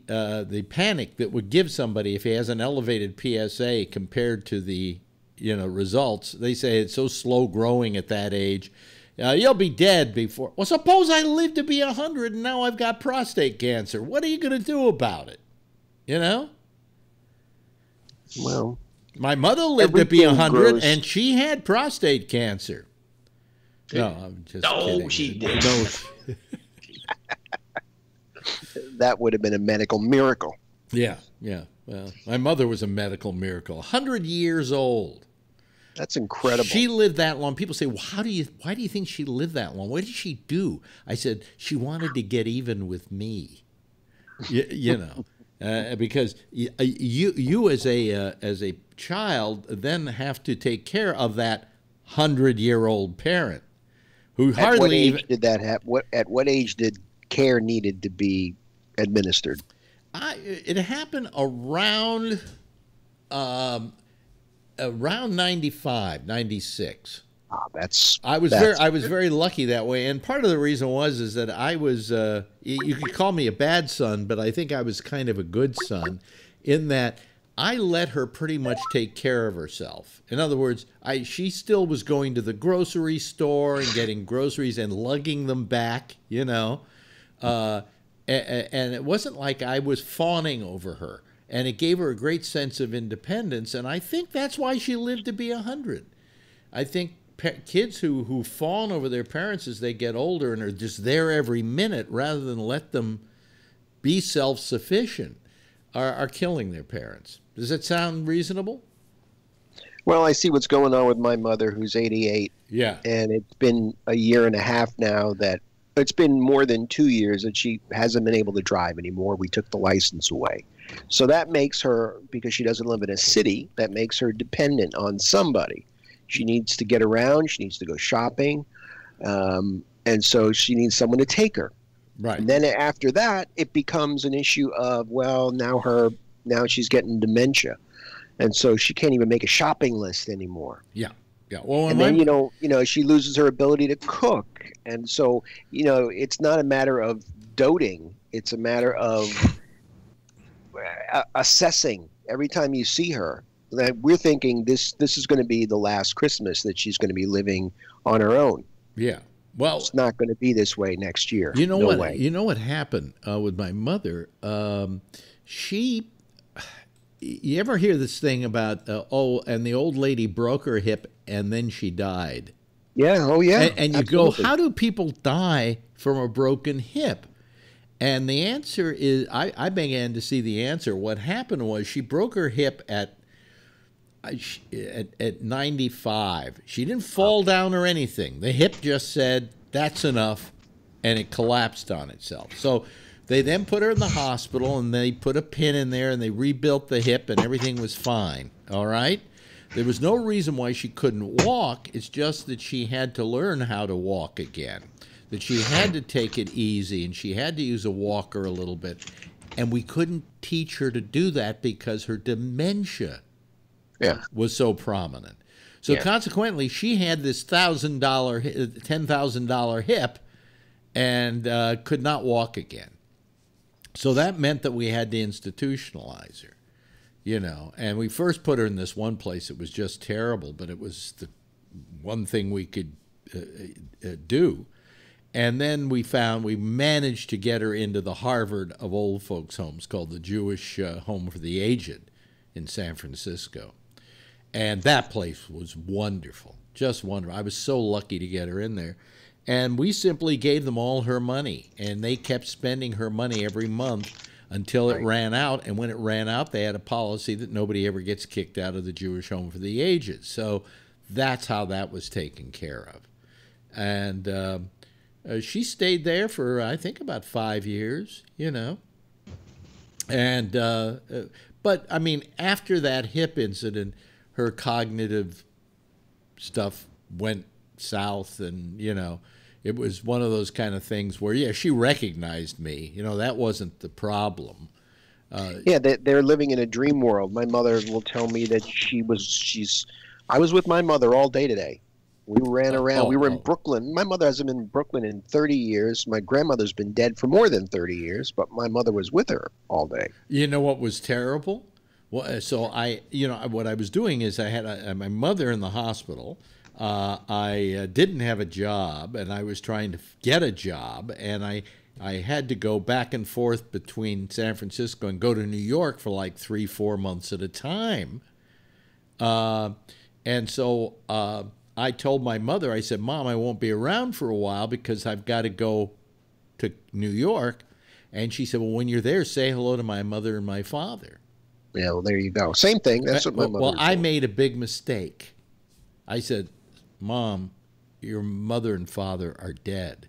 panic that would give somebody if he has an elevated PSA compared to the results. They say it's so slow growing at that age. You'll be dead before. Well, suppose I live to be 100 and now I've got prostate cancer. What are you going to do about it? Well, my mother lived to be 100 and she had prostate cancer. No, I'm just kidding. No, she did. No. That would have been a medical miracle. Yeah. Well, my mother was a medical miracle. 100 years old. That's incredible. She lived that long. People say, well, why do you think she lived that long? What did she do? I said, she wanted to get even with me. Because you as a child then have to take care of that 100-year-old parent who hardly even... did that happen? At what age did care needed to be administered? It happened around 95, 96. I was very lucky that way, and part of the reason is that I was you could call me a bad son, but I think I was kind of a good son in that I let her pretty much take care of herself. In other words, she still was going to the grocery store and getting groceries and lugging them back, and it wasn't like I was fawning over her. And it gave her a great sense of independence, and I think that's why she lived to be 100. I think kids who fawn over their parents as they get older and are just there every minute rather than let them be self-sufficient are killing their parents. Does that sound reasonable? Well, I see what's going on with my mother, who's 88. Yeah. And it's been a year and a half now that it's been more than 2 years that she hasn't been able to drive anymore. We took the license away. So that makes her, because she doesn't live in a city, that makes her dependent on somebody. She needs to get around. She needs to go shopping. And so she needs someone to take her. Right. And then after that, it becomes an issue of, well, now she's getting dementia. And so she can't even make a shopping list anymore. Yeah. Yeah. Well, and then, she loses her ability to cook. And so, it's not a matter of doting. It's a matter of assessing every time you see her, that we're thinking this is going to be the last Christmas that she's going to be living on her own. Yeah. Well, it's not going to be this way next year. You know no what? way. You know what happened with my mother? You ever hear this thing about and the old lady broke her hip and then she died? Yeah. Oh, yeah. And you Absolutely. go, how do people die from a broken hip? And the answer is, I began to see the answer. What happened was she broke her hip at 95. She didn't fall down or anything. The hip just said, that's enough, and it collapsed on itself. So they then put her in the hospital, and they put a pin in there, and they rebuilt the hip, and everything was fine, all right? There was no reason why she couldn't walk. It's just that she had to learn how to walk again, that she had to take it easy, and she had to use a walker a little bit. And we couldn't teach her to do that because her dementia was so prominent. So consequently, she had this $10,000 hip and could not walk again. So that meant that we had to institutionalize her, you know. And we first put her in this one place. It was just terrible, but it was the one thing we could do. And then we managed to get her into the Harvard of old folks' homes, called the Jewish Home for the Aged in San Francisco. And that place was wonderful, just wonderful. I was so lucky to get her in there. And we simply gave them all her money, and they kept spending her money every month until it ran out. And when it ran out, they had a policy that nobody ever gets kicked out of the Jewish Home for the Aged. So that's how that was taken care of. And she stayed there for, I think, about 5 years, you know. And but, I mean, after that hip incident, her cognitive stuff went south, and, you know, it was one of those kind of things where, yeah, she recognized me. You know, that wasn't the problem. They're living in a dream world. My mother will tell me that I was with my mother all day today. We ran around. We were in Brooklyn. My mother hasn't been in Brooklyn in 30 years. My grandmother's been dead for more than 30 years, but my mother was with her all day. You know what was terrible? Well, so what I was doing is I had my mother in the hospital. I didn't have a job, and I was trying to get a job, and I had to go back and forth between San Francisco and go to New York for like 3-4 months at a time. And so I told my mother, I said, Mom, I won't be around for a while because I've got to go to New York. And she said, well, when you're there, say hello to my mother and my father. Yeah, well, there you go. Same thing. That's what my mother Well, I made a big mistake. I said, Mom, your mother and father are dead.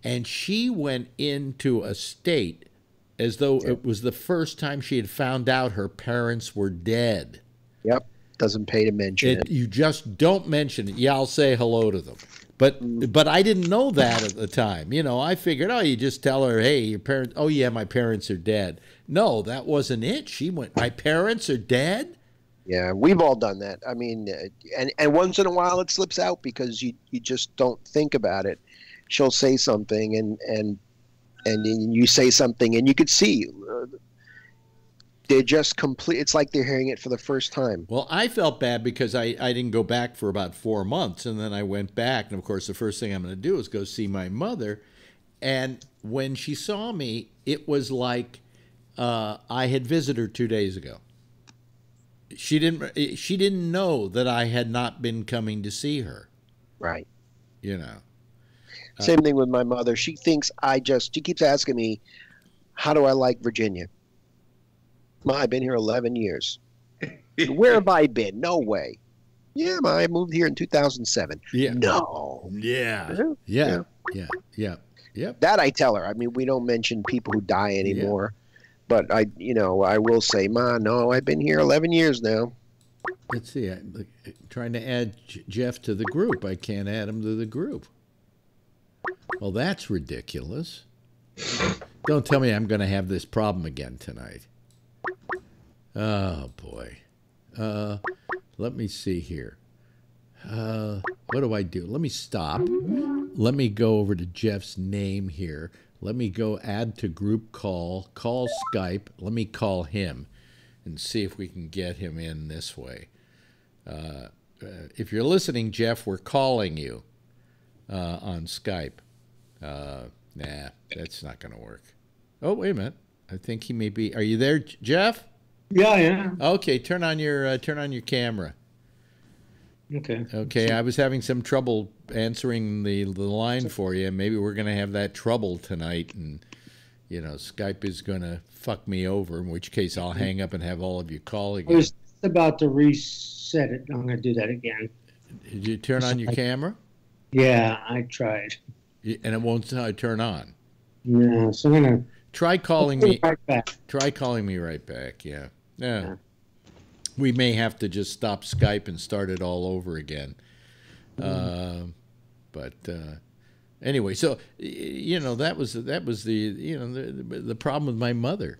And she went into a state as though it was the first time she had found out her parents were dead. Yep. Doesn't pay to mention it. You just don't mention it. Yeah, I'll say hello to them. But I didn't know that at the time. You know, I figured, you just tell her, hey, your parents, oh, yeah, my parents are dead. No, that wasn't it. She went, my parents are dead? Yeah, we've all done that. I mean, and once in a while it slips out because you just don't think about it. She'll say something and you say something and you could see they're just complete. It's like they're hearing it for the first time. Well, I felt bad because I didn't go back for about 4 months, and then I went back. And, of course, the first thing I'm going to do is go see my mother. And when she saw me, it was like I had visited her 2 days ago. She didn't know that I had not been coming to see her. Right. You know. Same thing with my mother. She thinks she keeps asking me, how do I like Virginia? Ma, I've been here 11 years. Where have I been? No way. Yeah, Ma, I moved here in 2007. Yeah. No. Yeah. That I tell her. I mean, we don't mention people who die anymore. Yeah. But I will say, Ma, no, I've been here 11 years now. Let's see. I'm trying to add Jeff to the group. I can't add him to the group. Well, that's ridiculous. Don't tell me I'm going to have this problem again tonight. Oh, boy. Let me see here. What do I do? Let me stop. Let me go over to Jeff's name here. Let me go add to group call Skype. Let me call him. and see if we can get him in this way. If you're listening, Jeff, we're calling you on Skype. Nah, that's not going to work. Oh, wait a minute. I think he may be. Are you there, Jeff? Yeah, I am. Okay, turn on your camera. Okay. Okay, I was having some trouble answering the line for you. Maybe we're going to have that trouble tonight, and Skype is going to fuck me over. In which case, I'll hang up and have all of you call again. I was about to reset it. I'm going to do that again. Did you turn on your camera? Yeah, I tried. And it won't turn on. No, so I'm going to try calling me right back. Try calling me right back. Yeah. We may have to just stop Skype and start it all over again. But anyway, so that was the problem with my mother,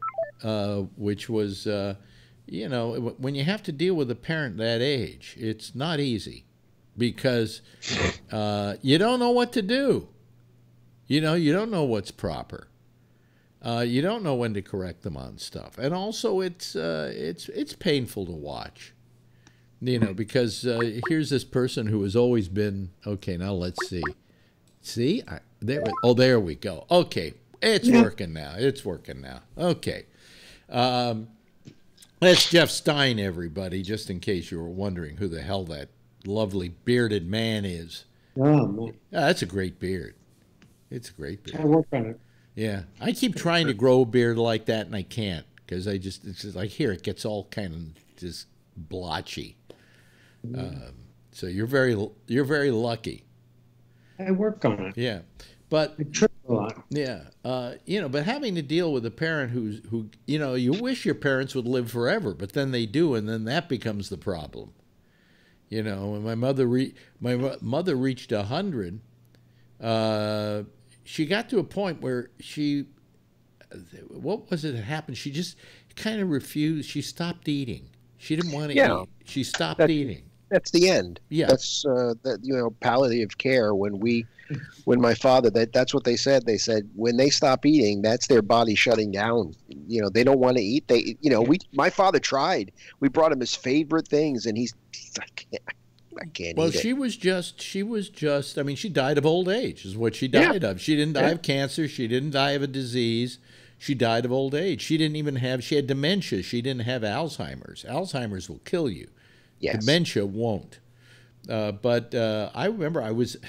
which was when you have to deal with a parent that age, it's not easy because you don't know what to do. You don't know what's proper. You don't know when to correct them on stuff, and also it's painful to watch, because here's this person who has always been okay. Now let's see, there we go. Okay, it's working now. It's working now. Okay, that's Jeff Stein, everybody. Just in case you were wondering who the hell that lovely bearded man is. Oh man, that's a great beard. It's a great beard. I work on it. Yeah, I keep trying to grow a beard like that, and I can't because it's just like here it gets all kind of just blotchy. So you're very lucky. I work on it. Yeah, but I trip a lot. Yeah, but having to deal with a parent who you wish your parents would live forever, but then they do, and then that becomes the problem. When my mother reached 100. She got to a point where what was it that happened? She just kind of refused. She stopped eating. She didn't want to eat. She stopped eating. That's the end. Yeah. That's palliative care. When my father, that's what they said. They said when they stop eating, that's their body shutting down. They don't want to eat. My father tried. We brought him his favorite things, and he's like, I can't eat it. She was just, I mean, she died of old age is what she died of. She didn't die of cancer. She didn't die of a disease. She died of old age. She had dementia. She didn't have Alzheimer's. Alzheimer's will kill you. Yes. Dementia won't. But I remember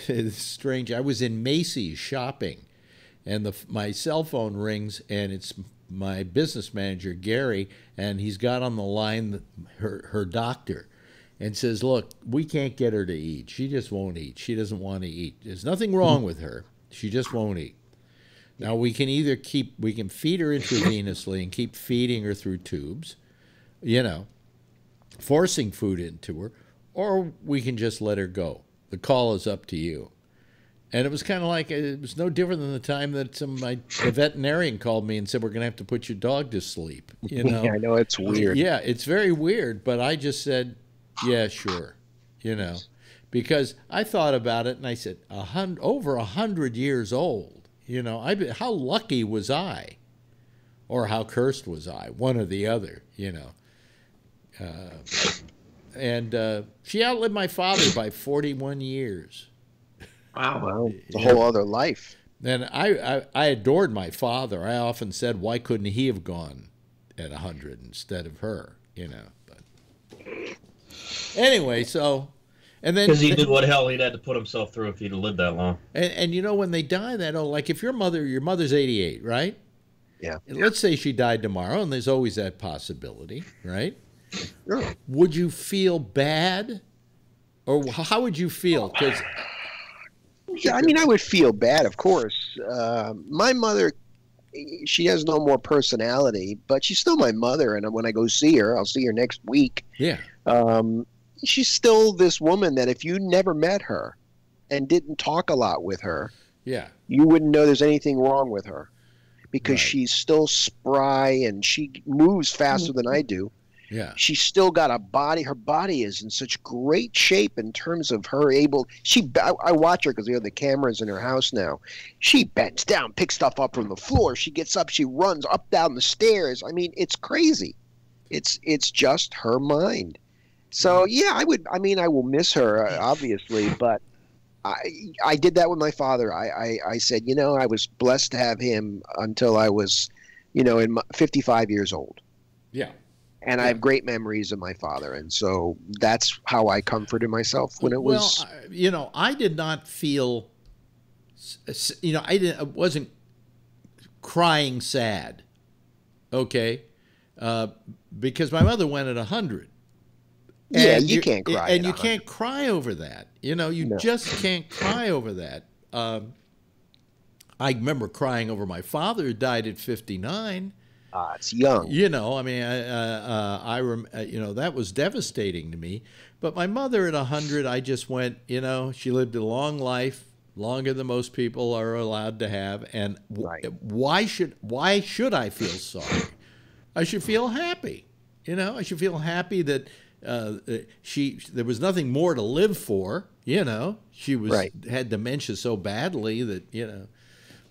it's strange. I was in Macy's shopping, and my cell phone rings, and it's my business manager, Gary, and he's got on the line her doctor. And says, look, we can't get her to eat. She just won't eat. She doesn't want to eat. There's nothing wrong with her. She just won't eat. Now, we can either feed her intravenously and keep feeding her through tubes, forcing food into her, or we can just let her go. The call is up to you. And it was kind of like, it was no different than the time that the veterinarian called me and said, we're going to have to put your dog to sleep. Yeah, I know, it's weird. Yeah, it's very weird, but I just said, yeah, sure, because I thought about it and I said, over 100 years old, how lucky was I, or how cursed was I, one or the other, and she outlived my father by 41 years. Wow, it's a whole other life. And I adored my father. I often said, why couldn't he have gone at 100 instead of her, but. Anyway, so, and then because he knew what hell he'd had to put himself through if he'd have lived that long. And when they die that old, like if your mother's 88, right? Yeah. And let's say she died tomorrow, and there's always that possibility, right? Sure. Would you feel bad, or how would you feel? Because I mean, I would feel bad, of course. My mother, she has no more personality, but she's still my mother. And when I go see her, I'll see her next week. Yeah. She's still this woman that if you never met her and didn't talk a lot with her, you wouldn't know there's anything wrong with her because she's still spry and she moves faster than I do. Yeah. She's still got a body. Her body is in such great shape in terms of her I watch her because we have the cameras in her house now. She bends down, picks stuff up from the floor. She gets up, she runs up, down the stairs. I mean, it's crazy. It's just her mind. So yeah, I would. I mean, I will miss her obviously, but I did that with my father. I said, I was blessed to have him until I was, 55 years old. Yeah. And I have great memories of my father, and so that's how I comforted myself when it was. Well, I did not feel, I wasn't crying sad, okay, because my mother went at 100. Yeah, you can't cry. And you can't cry over that. You just can't cry over that. I remember crying over my father who died at 59. It's young. I mean, that was devastating to me. But my mother at 100, I just went, she lived a long life, longer than most people are allowed to have. And why should I feel sorry? I should feel happy. I should feel happy that there was nothing more to live for. She had dementia so badly that,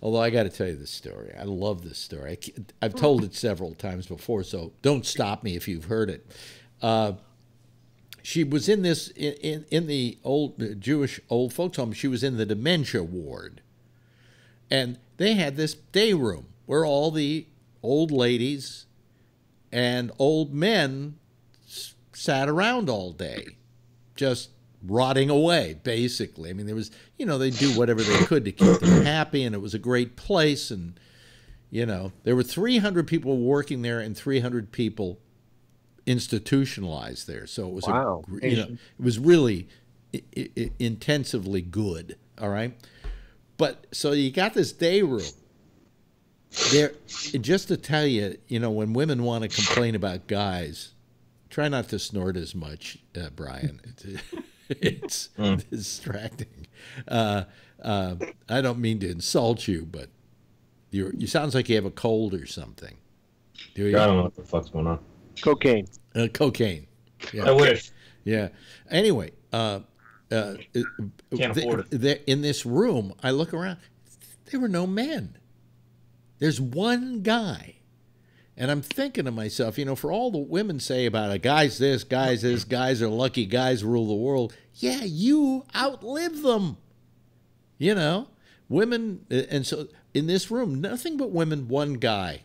although I got to tell you this story. I love this story. I've told it several times before, so don't stop me if you've heard it. She was in the old Jewish old folks home. She was in the dementia ward, and they had this day room where all the old ladies and old men sat around all day, just rotting away, basically. I mean, there was, they do whatever they could to keep them happy, and it was a great place. And, there were 300 people working there and 300 people institutionalized there. So it was, it was really intensively good. All right. But so you got this day room there, just to tell you, when women want to complain about guys, try not to snort as much, Brian. It's distracting. I don't mean to insult you, but you sounds like you have a cold or something. Do you? I don't know what the fuck's going on. Cocaine. Cocaine. Yeah. I wish. Yeah. Anyway, can't afford it. In this room, I look around. There were no men. There's one guy. And I'm thinking to myself, for all the women say about a guy's this, guys are lucky, guys rule the world. Yeah, you outlive them. Women, and so in this room, nothing but women, one guy.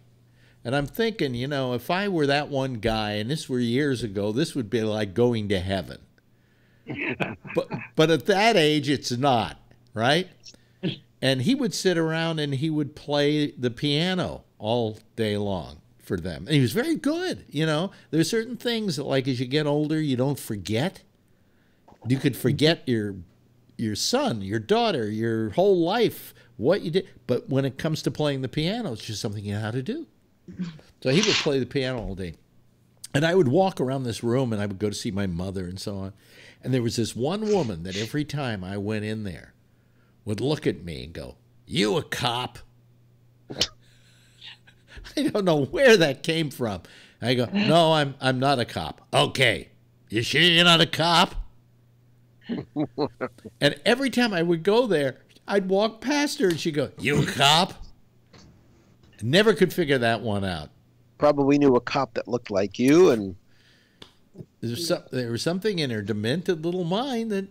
And I'm thinking, if I were that one guy, and this were years ago, this would be like going to heaven. But at that age, it's not, right? And he would sit around and he would play the piano all day long for them. And he was very good. There's certain things that, like, as you get older, you don't forget. You could forget your son, your daughter, your whole life, what you did. But when it comes to playing the piano, it's just something you know how to do. So he would play the piano all day. And I would walk around this room, and I would go to see my mother and so on. And there was this one woman that every time I went in there would look at me and go, "You a cop?" I don't know where that came from. I go, "No, I'm not a cop." "Okay, you sure you're not a cop?" And every time I would go there, I'd walk past her and she'd go, "You a cop?" I never could figure that one out. Probably knew a cop that looked like you, and there was something in her demented little mind that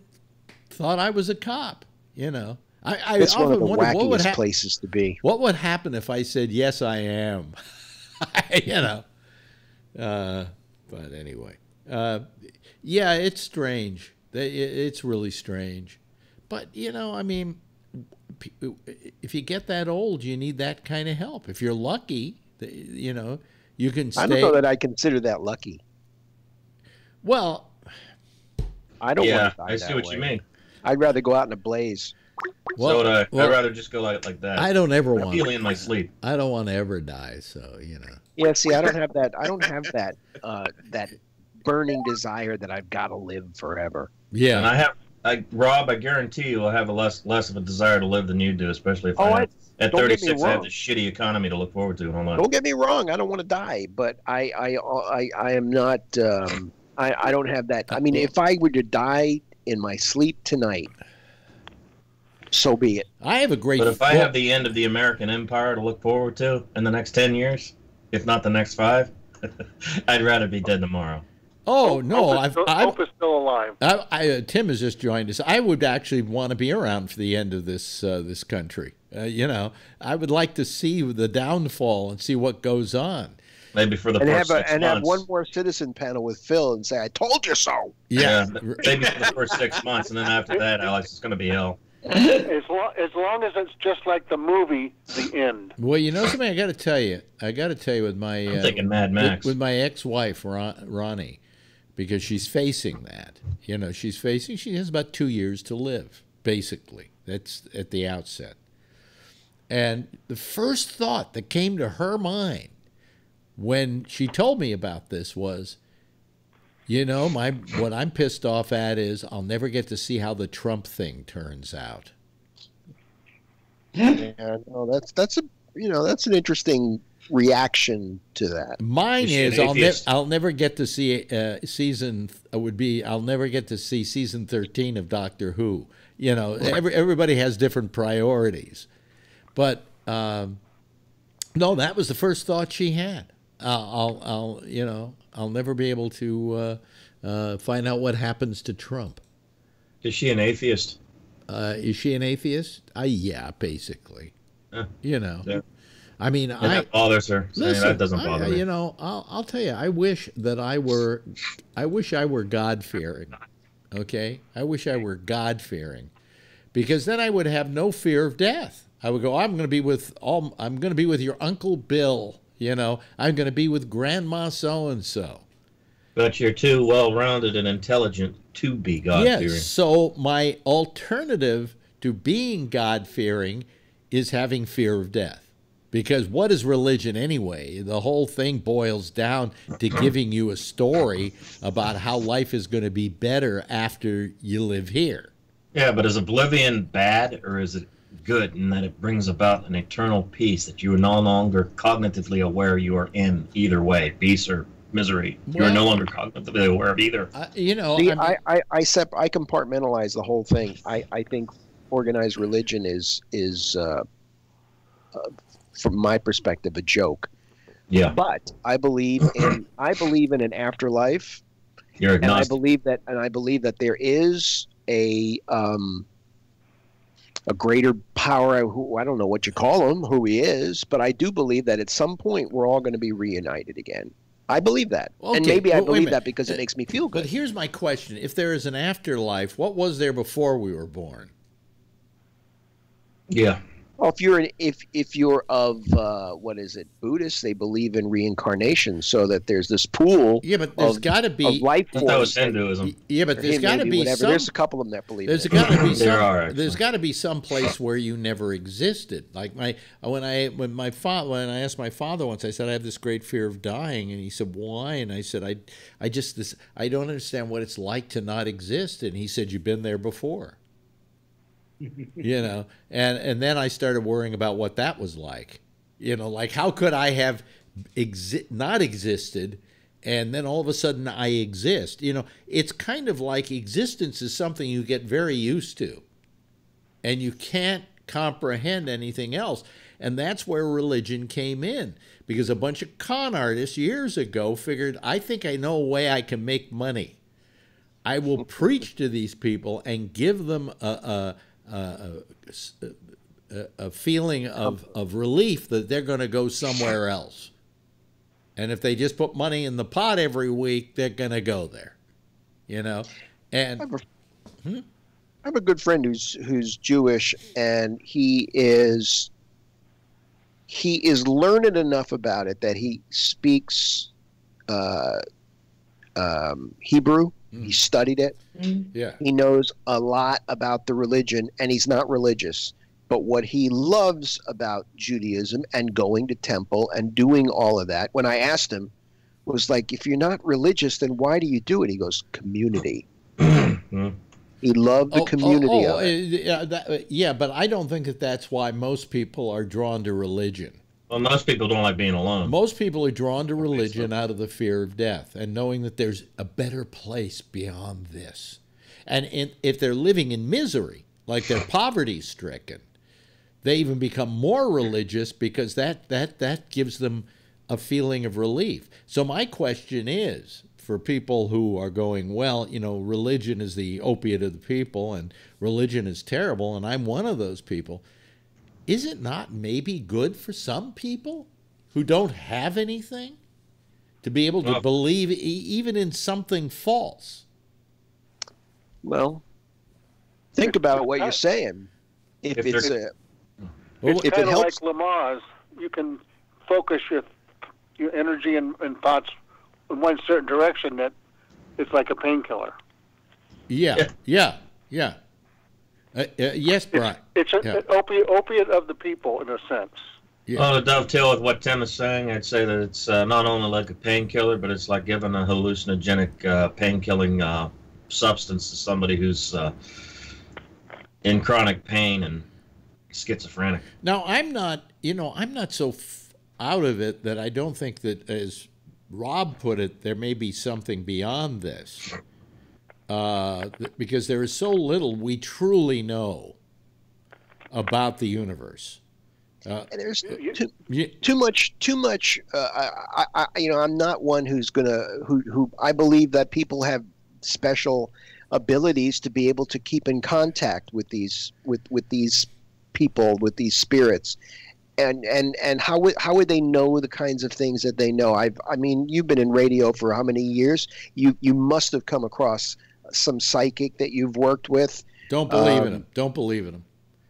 thought I was a cop. I That's one of the wondered, wackiest places to be. What would happen if I said, "Yes, I am"? But anyway, yeah, it's strange. It's really strange. But, I mean, if you get that old, you need that kind of help. If you're lucky, you can stay. I don't know that I consider that lucky. Well, I don't want to die I see what you mean. I'd rather go out in a blaze. Well, I'd rather just go like that. I don't ever want. Feeling in my sleep. I don't want to ever die. So Yeah, see, I don't have that. I don't have that. That burning desire that I've got to live forever. Yeah, and Rob, I guarantee you, will have less of a desire to live than you do, especially if at 36 I have this shitty economy to look forward to and all that. Don't get me wrong. I don't want to die, but I am not. I don't have that. I mean, if I were to die in my sleep tonight, so be it. I have a great. But if I have the end of the American Empire to look forward to in the next 10 years, if not the next 5, I'd rather be dead tomorrow. Oh no! Hope is still alive. Tim has just joined us. I would actually want to be around for the end of this this country. I would like to see the downfall and see what goes on. Maybe for the first 6 months. And have one more citizen panel with Phil and say, "I told you so." Yeah, maybe for the first 6 months, and then after that, Alex, it's going to be hell. As long as it's just like the movie, The End. Well, you know something. I got to tell you with my I'm thinking Mad Max with my ex-wife Ronnie, because she's facing that. She has about 2 years to live, basically. That's at the outset. And the first thought that came to her mind when she told me about this was, what I'm pissed off at is I'll never get to see how the Trump thing turns out. Yeah, no, that's an interesting reaction to that. Mine is I'll never get to see I'll never get to see season 13 of Doctor Who. Everybody has different priorities, but no, that was the first thought she had. I'll never be able to find out what happens to Trump. Is she an atheist? Is she an atheist? Yeah, basically. Yeah. I mean, that bothers her. Listen, that doesn't bother me. I'll tell you. I wish I were God-fearing. Okay, I wish I were God-fearing, because then I would have no fear of death. I would go, I'm going to be with your Uncle Bill. I'm going to be with Grandma so-and-so. But you're too well-rounded and intelligent to be God-fearing. Yes, so my alternative to being God-fearing is having fear of death. Because what is religion anyway? The whole thing boils down to giving you a story about how life is going to be better after you live here. Yeah, but is oblivion bad, or is it good in that it brings about an eternal peace that you are no longer cognitively aware you are in either way, peace or misery? You are no longer cognitively aware of either. I compartmentalize the whole thing. I think organized religion is from my perspective, a joke. Yeah. But I believe in an afterlife. You're agnostic. And I believe that there is a greater power, who I don't know what you call him, who he is, but I do believe that at some point we're all going to be reunited again. I believe that. Okay. And maybe I believe that because it makes me feel good. But here's my question. If there is an afterlife, what was there before we were born? Yeah. Well, if you're of what is it, Buddhist, they believe in reincarnation, so that there's this pool. Yeah, but there's got to be life forms. That was Hinduism. Yeah, but there's got to be some. There's a couple of them that believe. There's got to be some. There's got to be some place where you never existed. Like when I asked my father once, I said I have this great fear of dying, and he said why? And I said I don't understand what it's like to not exist. And he said you've been there before. And then I started worrying about what that was like. Like how could I have not existed and then all of a sudden I exist? It's kind of like existence is something you get very used to and you can't comprehend anything else. And that's where religion came in, because a bunch of con artists years ago figured, I think I know a way I can make money. I will preach to these people and give them a feeling of relief that they're going to go somewhere else. And if they just put money in the pot every week, they're going to go there. And I have a good friend who's Jewish, and he is learned enough about it that he speaks Hebrew. He studied it. Yeah. He knows a lot about the religion, and he's not religious. But what he loves about Judaism and going to temple and doing all of that, when I asked him, was like, if you're not religious, then why do you do it? He goes, community. He loved the community of it. Yeah, but I don't think that's why most people are drawn to religion. Well, most people don't like being alone. Most people are drawn to religion out of the fear of death and knowing that there's a better place beyond this. And if they're living in misery, like they're poverty-stricken, they even become more religious because that gives them a feeling of relief. So my question is, for people who are going, well, religion is the opiate of the people and religion is terrible, and I'm one of those people, is it not maybe good for some people who don't have anything to be able to believe even in something false? Well, think about what you're saying. If it kind of helps, like Lamaze, you can focus your energy and thoughts in one certain direction that it's like a painkiller. Yeah. Yes, Brian. It's an opiate of the people, in a sense. Yeah. Well, to dovetail with what Tim is saying, I'd say that it's not only like a painkiller, but it's like giving a hallucinogenic pain-killing substance to somebody who's in chronic pain and schizophrenic. Now, I'm not so out of it that I don't think that, as Rob put it, there may be something beyond this, because there is so little we truly know about the universe. There's too much. I'm not one who I believe that people have special abilities to be able to keep in contact with these people, with these spirits. And how would they know the kinds of things that they know? I mean, you've been in radio for how many years? You must have come across some psychic that you've worked with. Don't believe in them. Don't believe in them.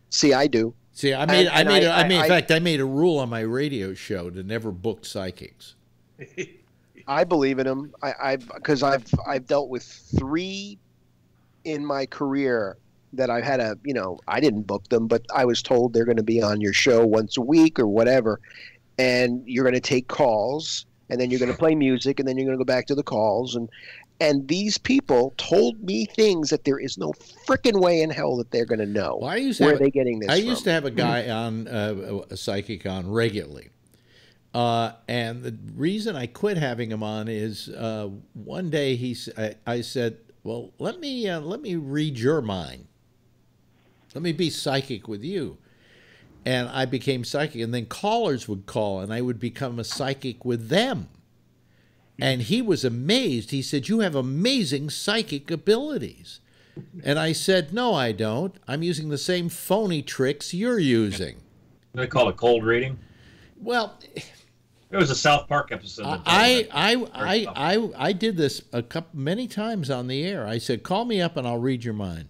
See, I do. See, in fact, I made a rule on my radio show to never book psychics. I believe in them. Because I've dealt with 3 in my career that I've had I didn't book them, but I was told they're going to be on your show once a week or whatever, and you're going to take calls, and then you're going to play music, and then you're going to go back to the calls, and these people told me things that there is no frickin' way in hell that they're going to know. Well, where are they getting this from? I used to have a guy on, a psychic on regularly, and the reason I quit having him on is one day I said, well, let me read your mind. Let me be psychic with you. And I became psychic. And then callers would call, and I would become a psychic with them. And he was amazed. He said, you have amazing psychic abilities. And I said, no, I don't. I'm using the same phony tricks you're using. They call it cold reading? Well, there was a South Park episode. I did this many times on the air. I said, call me up and I'll read your mind.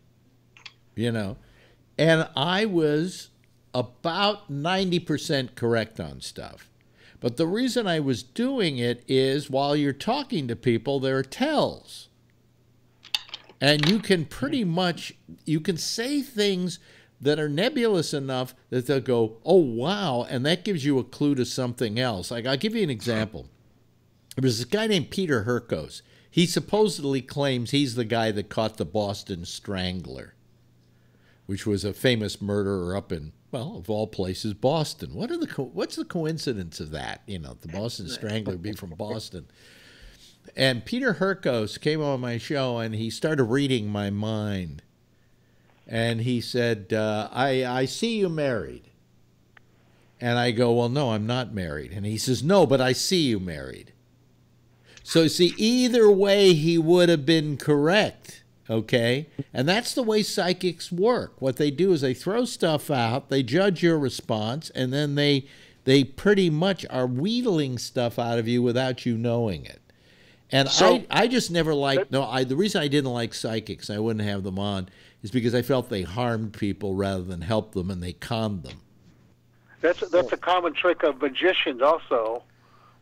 And I was about 90% correct on stuff. But the reason I was doing it is while you're talking to people, there are tells. And you can you can say things that are nebulous enough that they'll go, oh, wow, and that gives you a clue to something else. Like, I'll give you an example. There was this guy named Peter Herkos. He supposedly claims he's the guy that caught the Boston Strangler, which was a famous murderer up in, well, of all places, Boston. What's the coincidence of that? The Boston Strangler would be from Boston. And Peter Herkos came on my show, and he started reading my mind. And he said, I see you married. And I go, well, no, I'm not married. And he says, no, but I see you married. So, see, either way, he would have been correct. Okay? And that's the way psychics work. What they do is they throw stuff out, they judge your response, and then they pretty much are wheedling stuff out of you without you knowing it. And so, I just never liked, the reason I didn't like psychics, I wouldn't have them on, is because I felt they harmed people rather than helped them, and they conned them. That's a common trick of magicians also,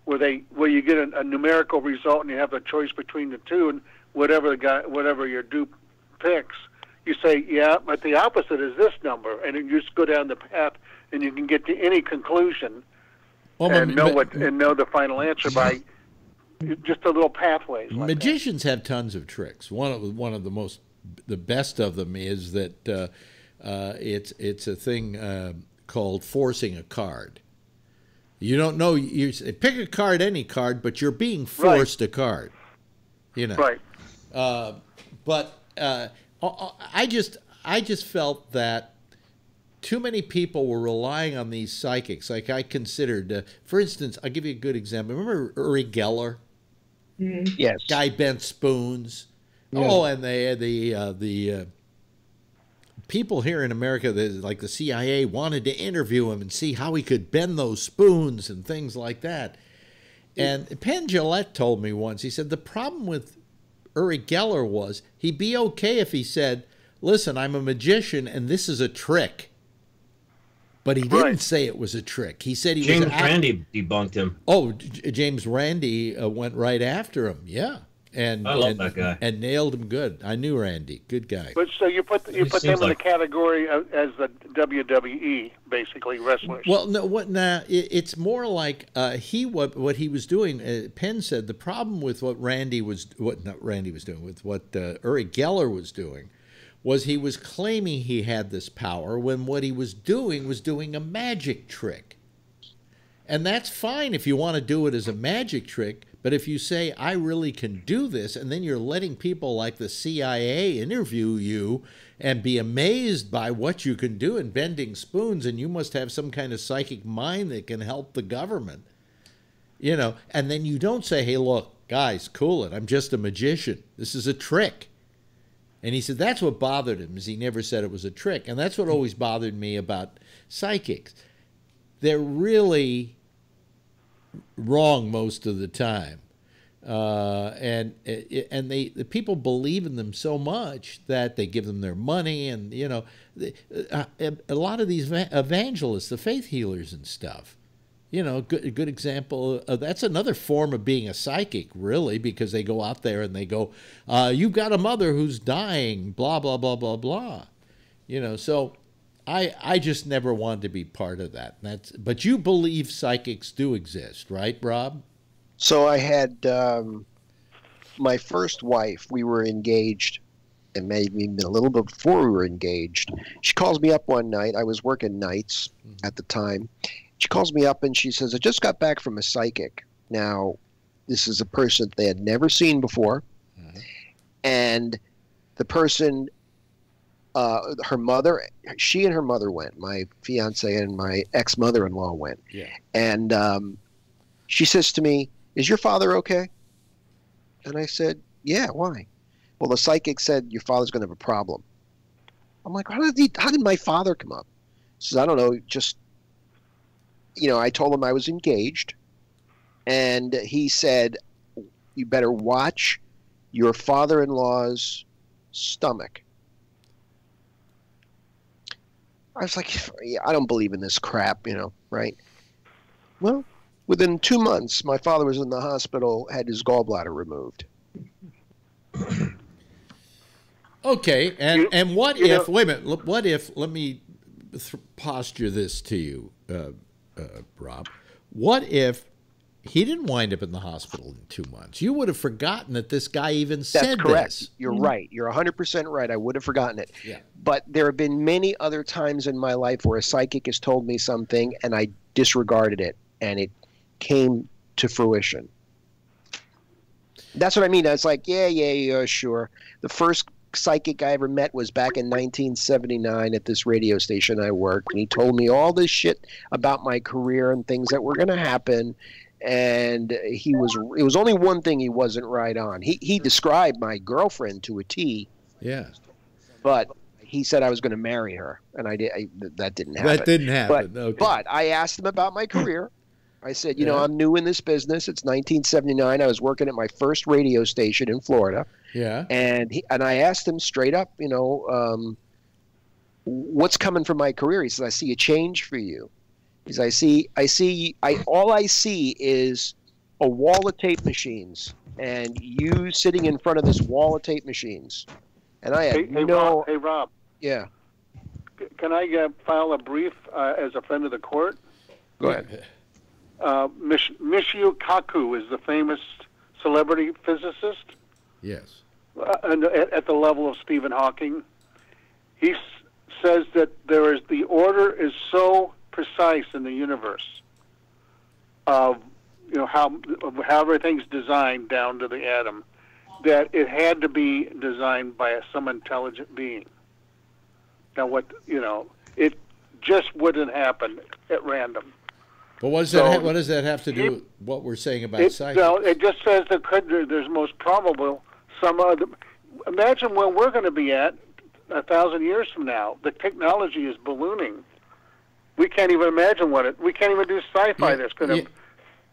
where you get a numerical result and you have a choice between the two, and whatever your dupe picks, you say, yeah, but the opposite is this number, and you just go down the path, and you can get to any conclusion and know the final answer by just a little pathways. Like magicians have tons of tricks. One of the best of them is that it's a thing called forcing a card. You don't know. You pick a card, any card, but you're being forced a card. Right. But I just felt that too many people were relying on these psychics. Like I considered, for instance, I'll give you a good example. Remember Uri Geller? Mm-hmm. Yes. Guy bent spoons. Yeah. Oh, and the people here in America, like the CIA, wanted to interview him and see how he could bend those spoons and things like that. And Penn Jillette told me once, he said the problem with Uri Geller was he'd be okay if he said, listen, I'm a magician and this is a trick. But he didn't say it was a trick. He said James Randi debunked him. Oh, James Randi went right after him. Yeah. And I love that guy. And nailed him good. I knew Randy. Good guy. But so you put them in the category as the WWE, basically, wrestlers. Well, no, it's more like what he was doing. Penn said the problem with what Uri Geller was doing was he was claiming he had this power when what he was doing a magic trick. And that's fine if you want to do it as a magic trick, but if you say, I really can do this, and then you're letting people like the CIA interview you and be amazed by what you can do in bending spoons, and you must have some kind of psychic mind that can help the government, and then you don't say, hey, look, guys, cool it, I'm just a magician. This is a trick. And he said that's what bothered him, is he never said it was a trick. And that's what always bothered me about psychics. They're really wrong most of the time. And the people believe in them so much that they give them their money. And, a lot of these evangelists, the faith healers and stuff, a good example of that's another form of being a psychic, really, because they go out there and they go, you've got a mother who's dying, blah, blah, blah, blah, blah. So I just never wanted to be part of that. But you believe psychics do exist, right, Rob? So I had my first wife. We were engaged, and maybe a little bit before we were engaged. She calls me up one night. I was working nights at the time. She calls me up and she says, I just got back from a psychic. Now, this is a person they had never seen before. Mm-hmm. And the person, her mother, she and her mother went. My fiance and my ex-mother-in-law went. Yeah. And she says to me, is your father okay? And I said, yeah, why? Well, the psychic said your father's going to have a problem. I'm like, how did my father come up? She says, I don't know, just... I told him I was engaged, and he said, you better watch your father-in-law's stomach. I was like, I don't believe in this crap, right? Well, within 2 months, my father was in the hospital, had his gallbladder removed. Okay, and what if, wait a minute, what if, let me posture this to you, Rob, what if he didn't wind up in the hospital in 2 months? You would have forgotten that this guy even said this. That's correct. You're right. You're 100% right. I would have forgotten it. Yeah. But there have been many other times in my life where a psychic has told me something and I disregarded it, and it came to fruition. That's what I mean. I was like, yeah, sure. The first psychic I ever met was back in 1979 at this radio station I worked, and he told me all this shit about my career and things that were going to happen, and it was only one thing he wasn't right on. He described my girlfriend to a T. Yeah. But he said I was going to marry her, and that didn't happen. That didn't happen. But I asked him about my career. I said, I'm new in this business. It's 1979. I was working at my first radio station in Florida. Yeah. And I asked him straight up, what's coming from my career? He says, I see a change for you. He says, all I see is a wall of tape machines and you sitting in front of this wall of tape machines. And I had Hey, Rob. Yeah. Can I file a brief as a friend of the court? Go ahead. Michio Kaku is the famous celebrity physicist. Yes. And at the level of Stephen Hawking. He says that the order is so precise in the universe of how everything's designed down to the atom, that it had to be designed by some intelligent being. Now, it just wouldn't happen at random. But what does that have to do with what we're saying about psychics? No, it just says that there's most probable some other. Imagine where we're going to be at 1,000 years from now. The technology is ballooning. We can't even imagine we can't even do sci-fi that's going to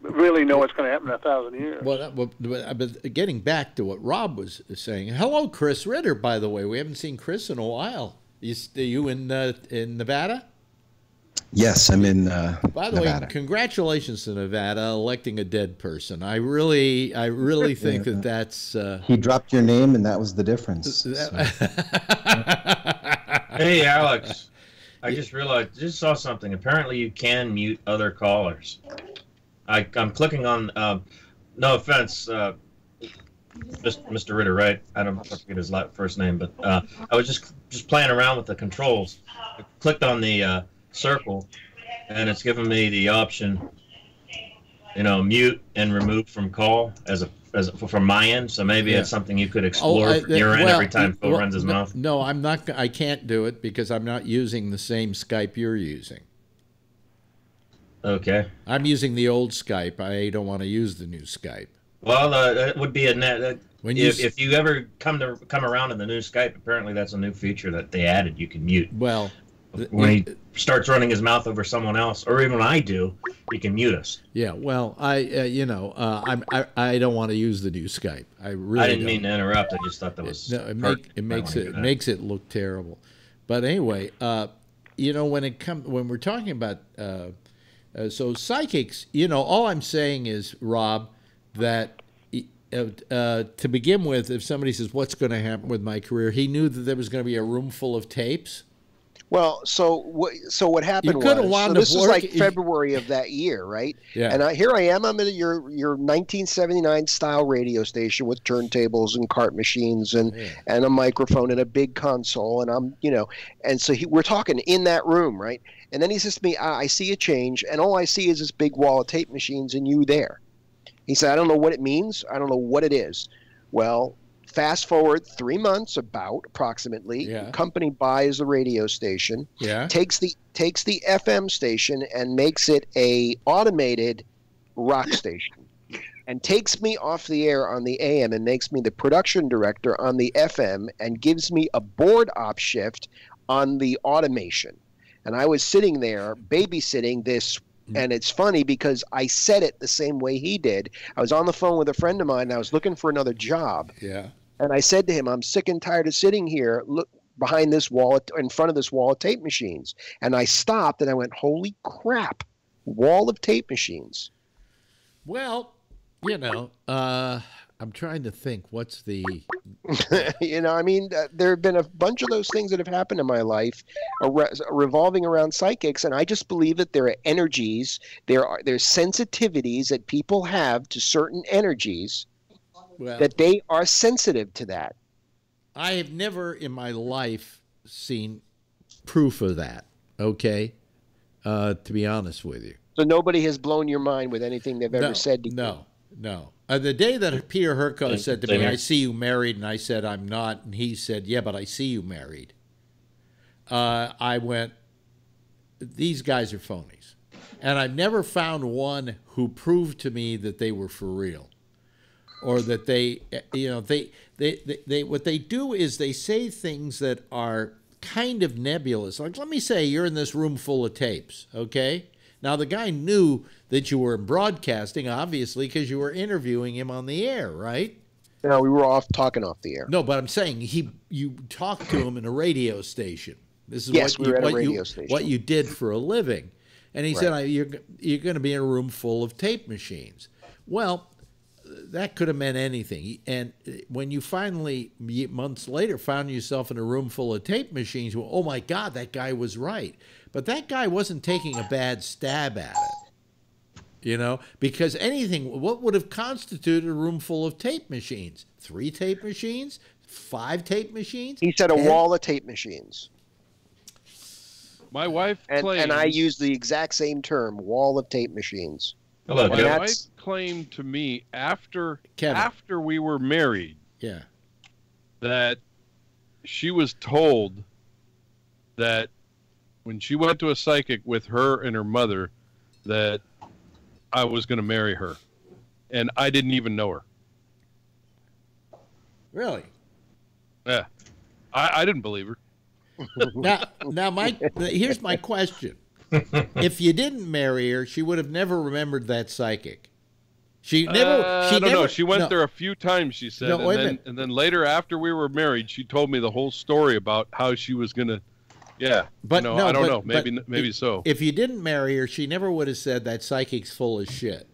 really know what's going to happen in 1,000 years. But getting back to what Rob was saying, hello, Chris Ritter, by the way. We haven't seen Chris in a while. Are you in Nevada? Yes, I'm in By the Nevada. way, congratulations to Nevada electing a dead person. I really think that's... He dropped your name, and that was the difference. Hey, Alex. I just saw something. Apparently, you can mute other callers. I'm clicking on. No offense, Mr. Ritter, right? I forget his first name, but I was just playing around with the controls. I clicked on the circle, and it's giving me the option, mute and remove from call from my end. So maybe it's something you could explore from your end every time Phil runs his mouth. No, I'm not. I can't do it because I'm not using the same Skype you're using. Okay. I'm using the old Skype. I don't want to use the new Skype. Well, it would be a net. If you ever come around to the new Skype, apparently that's a new feature that they added. You can mute. Well, when he starts running his mouth over someone else, or even when I do, he can mute us. Yeah. Well, I don't want to use the new Skype. I didn't mean to interrupt. I just thought that was. No, it makes it look terrible. But anyway, when we're talking about. So psychics, all I'm saying is, Rob, that to begin with, if somebody says, what's going to happen with my career, he knew that there was going to be a room full of tapes. Well, so what happened was, this is like February of that year, right? Yeah. And here I am. I'm at your 1979 style radio station with turntables and cart machines and a microphone and a big console, and I'm and so we're talking in that room, right? And then he says to me, I see a change, and all I see is this big wall of tape machines and you there. He said, I don't know what it means. I don't know what it is. Well, fast forward 3 months, approximately. Yeah. The company buys the radio station, takes the FM station and makes it a automated rock station, and takes me off the air on the AM and makes me the production director on the FM and gives me a board op shift on the automation. And I was sitting there babysitting this, and it's funny because I said it the same way he did. I was on the phone with a friend of mine, and I was looking for another job. Yeah. And I said to him, I'm sick and tired of sitting here behind this wall, in front of this wall of tape machines. And I stopped, and I went, holy crap, wall of tape machines. Well, I'm trying to think. What's the... there have been a bunch of those things that have happened in my life revolving around psychics, and I just believe that there are energies, there's sensitivities that people have to certain energies, that they are sensitive to that. I have never in my life seen proof of that, okay, to be honest with you. So nobody has blown your mind with anything they've ever said to you? No. The day that Peter Herko said to me, I see you married, and I said, I'm not, and he said, yeah, but I see you married, I went, these guys are phonies. And I've never found one who proved to me that they were for real, or that they what they do is they say things that are kind of nebulous. Like, let me say you're in this room full of tapes, okay? Now, the guy knew that you were broadcasting, obviously, because you were interviewing him on the air, right? No, we were talking off the air. No, but I'm saying you talked to him in a radio station. This is what you did for a living. And he said, you're going to be in a room full of tape machines. Well, that could have meant anything. And when you finally, months later, found yourself in a room full of tape machines, well, oh, my God, that guy was right. But that guy wasn't taking a bad stab at it, because what would have constituted a room full of tape machines? 3 tape machines? 5 tape machines? He said 10? A wall of tape machines. My wife claims... And I use the exact same term, wall of tape machines. Hello, my wife claimed to me after we were married that she was told that when she went to a psychic with her and her mother that I was going to marry her, and I didn't even know her. Really? Yeah, I didn't believe her. Here's my question: if you didn't marry her, she would have never remembered that psychic. She never. I don't know. She went there a few times. She said, and then later, after we were married, she told me the whole story about how she was going to. Yeah, but I don't know. Maybe so. If you didn't marry her, she never would have said that psychic's full of shit.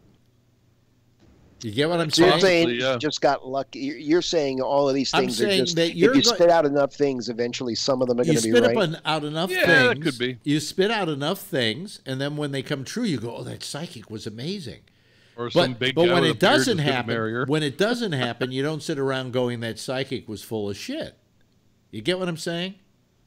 You get what I'm saying? You're saying you just got lucky. You're saying all of these things are just. If you spit out enough things, eventually some of them are going to be right. You spit out enough things. Yeah, that could be. You spit out enough things, and then when they come true, you go, "Oh, that psychic was amazing." Or some big guy when with it doesn't happen, you don't sit around going, "That psychic was full of shit." You get what I'm saying?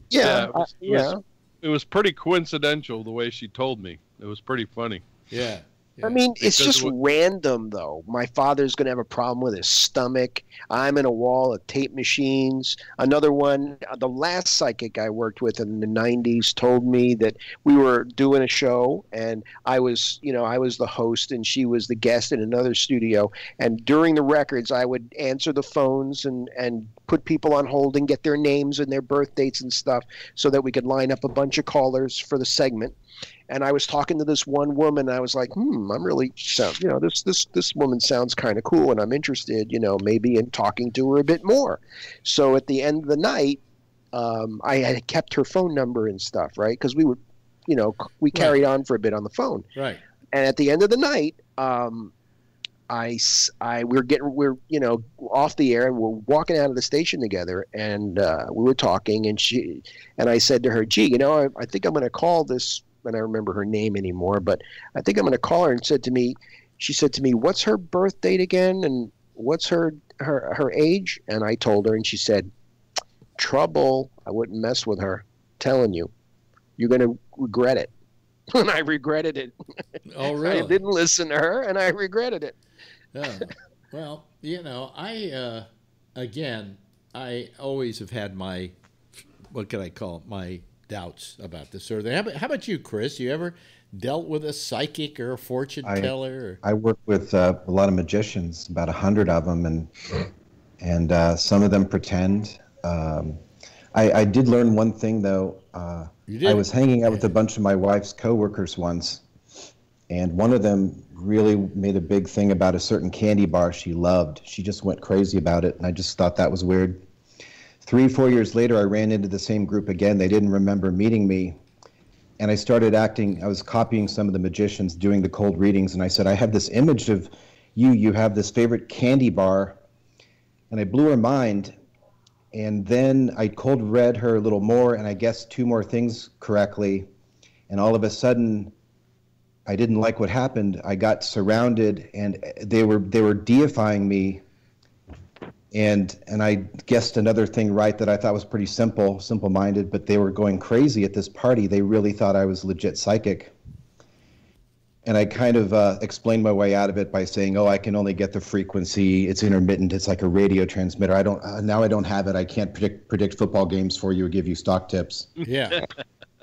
Yeah, it was pretty coincidental the way she told me. It was pretty funny. Yeah. I mean, it's just random, though. My father's going to have a problem with his stomach. I'm in a wall of tape machines. Another one, the last psychic I worked with in the 90s told me that we were doing a show, and I was the host, and she was the guest in another studio. And during the records, I would answer the phones and put people on hold and get their names and their birth dates and stuff so that we could line up a bunch of callers for the segment. And I was talking to this one woman, and I was like, I'm really, this woman sounds kind of cool, and I'm interested, maybe in talking to her a bit more. So at the end of the night, I had kept her phone number and stuff, right? Because we would, we carried on for a bit on the phone. Right. And at the end of the night, we're off the air, and we're walking out of the station together, and we were talking, and I said to her, gee, I think I'm going to call this. And I don't remember her name anymore, but I think I'm going to call her. And she said to me, what's her birth date again? And what's her age? And I told her, and she said, trouble. I wouldn't mess with her. Telling you, you're going to regret it. And I regretted it. Oh, really? I didn't listen to her, and I regretted it. Yeah. Well, I always have had my, what can I call it, my doubts about this sort of thing. How about you, Chris? You ever dealt with a psychic or a fortune teller? I work with a lot of magicians, about 100 of them, and some of them pretend. I did learn one thing, though. I was hanging out with a bunch of my wife's coworkers once, and one of them really made a big thing about a certain candy bar she loved. She just went crazy about it, and I just thought that was weird. 3-4 years later, I ran into the same group again. They didn't remember meeting me. And I started acting, I was copying some of the magicians, doing the cold readings. And I said, I have this image of you have this favorite candy bar. And I blew her mind. And then I cold read her a little more, and I guessed 2 more things correctly. And all of a sudden, I didn't like what happened. I got surrounded, and they were deifying me. And I guessed another thing right that I thought was pretty simple-minded, but they were going crazy at this party. They really thought I was legit psychic. And I kind of explained my way out of it by saying, I can only get the frequency. It's intermittent. It's like a radio transmitter. I don't have it. I can't predict football games for you or give you stock tips. Yeah.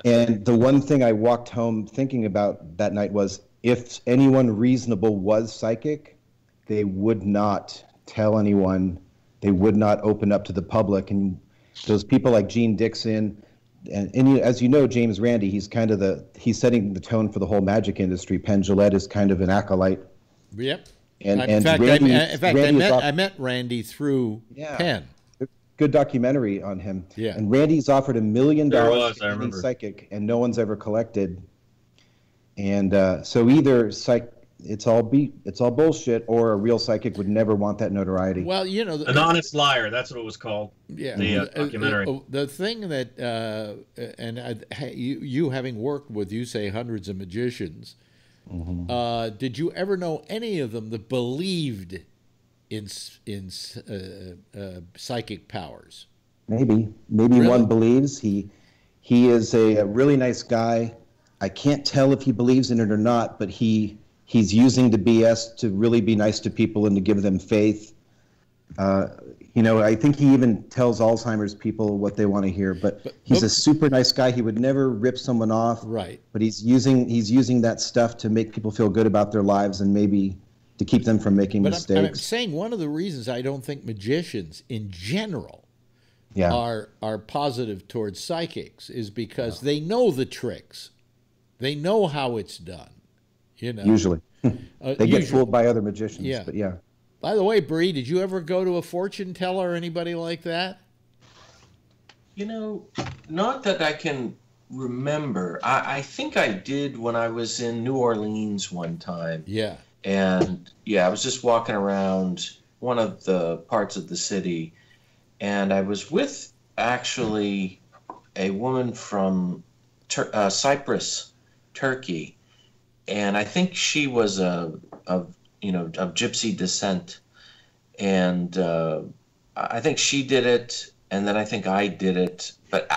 And the one thing I walked home thinking about that night was, if anyone reasonable was psychic, they would not tell anyone. They would not open up to the public. And those people like Gene Dixon, and as you know, James Randi, he's kind of he's setting the tone for the whole magic industry. Penn Jillette is kind of an acolyte. Yep. And in fact, I met Randy through Penn. Good documentary on him. Yeah. And Randy's offered $1 million to any psychic, and no one's ever collected. And so either it's all bullshit, or a real psychic would never want that notoriety. Well, An Honest Liar, that's what it was called. Yeah, the documentary. The thing that, you having worked with, you say, hundreds of magicians, did you ever know any of them that believed in psychic powers? Maybe Really? One believes. He is a really nice guy. I can't tell if he believes in it or not, but he's using the BS to really be nice to people and to give them faith. I think he even tells Alzheimer's people what they want to hear. But he's a super nice guy. He would never rip someone off. Right. But he's using that stuff to make people feel good about their lives and maybe to keep them from making mistakes. I'm saying one of the reasons I don't think magicians in general are positive towards psychics is because they know the tricks. They know how it's done. Usually. They get fooled by other magicians. Yeah. But yeah. By the way, Bree, did you ever go to a fortune teller or anybody like that? Not that I can remember. I think I did when I was in New Orleans one time. Yeah. And I was just walking around one of the parts of the city, and I was with actually a woman from Cyprus, Turkey, and I think she was of gypsy descent, and I think she did it, and then I think I did it, but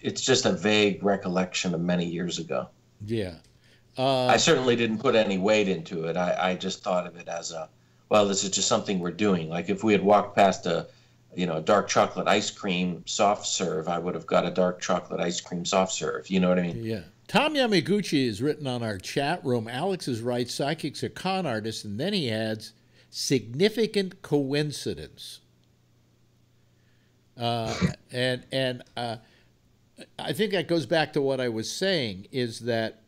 it's just a vague recollection of many years ago. Yeah. I certainly didn't put any weight into it. I just thought of it as this is just something we're doing. Like if we had walked past a dark chocolate ice cream soft serve, I would have got a dark chocolate ice cream soft serve. You know what I mean? Yeah. Tom Yamaguchi has written on our chat room, Alex is right, psychics are con artists, and then he adds, significant coincidence. And I think that goes back to what I was saying, is that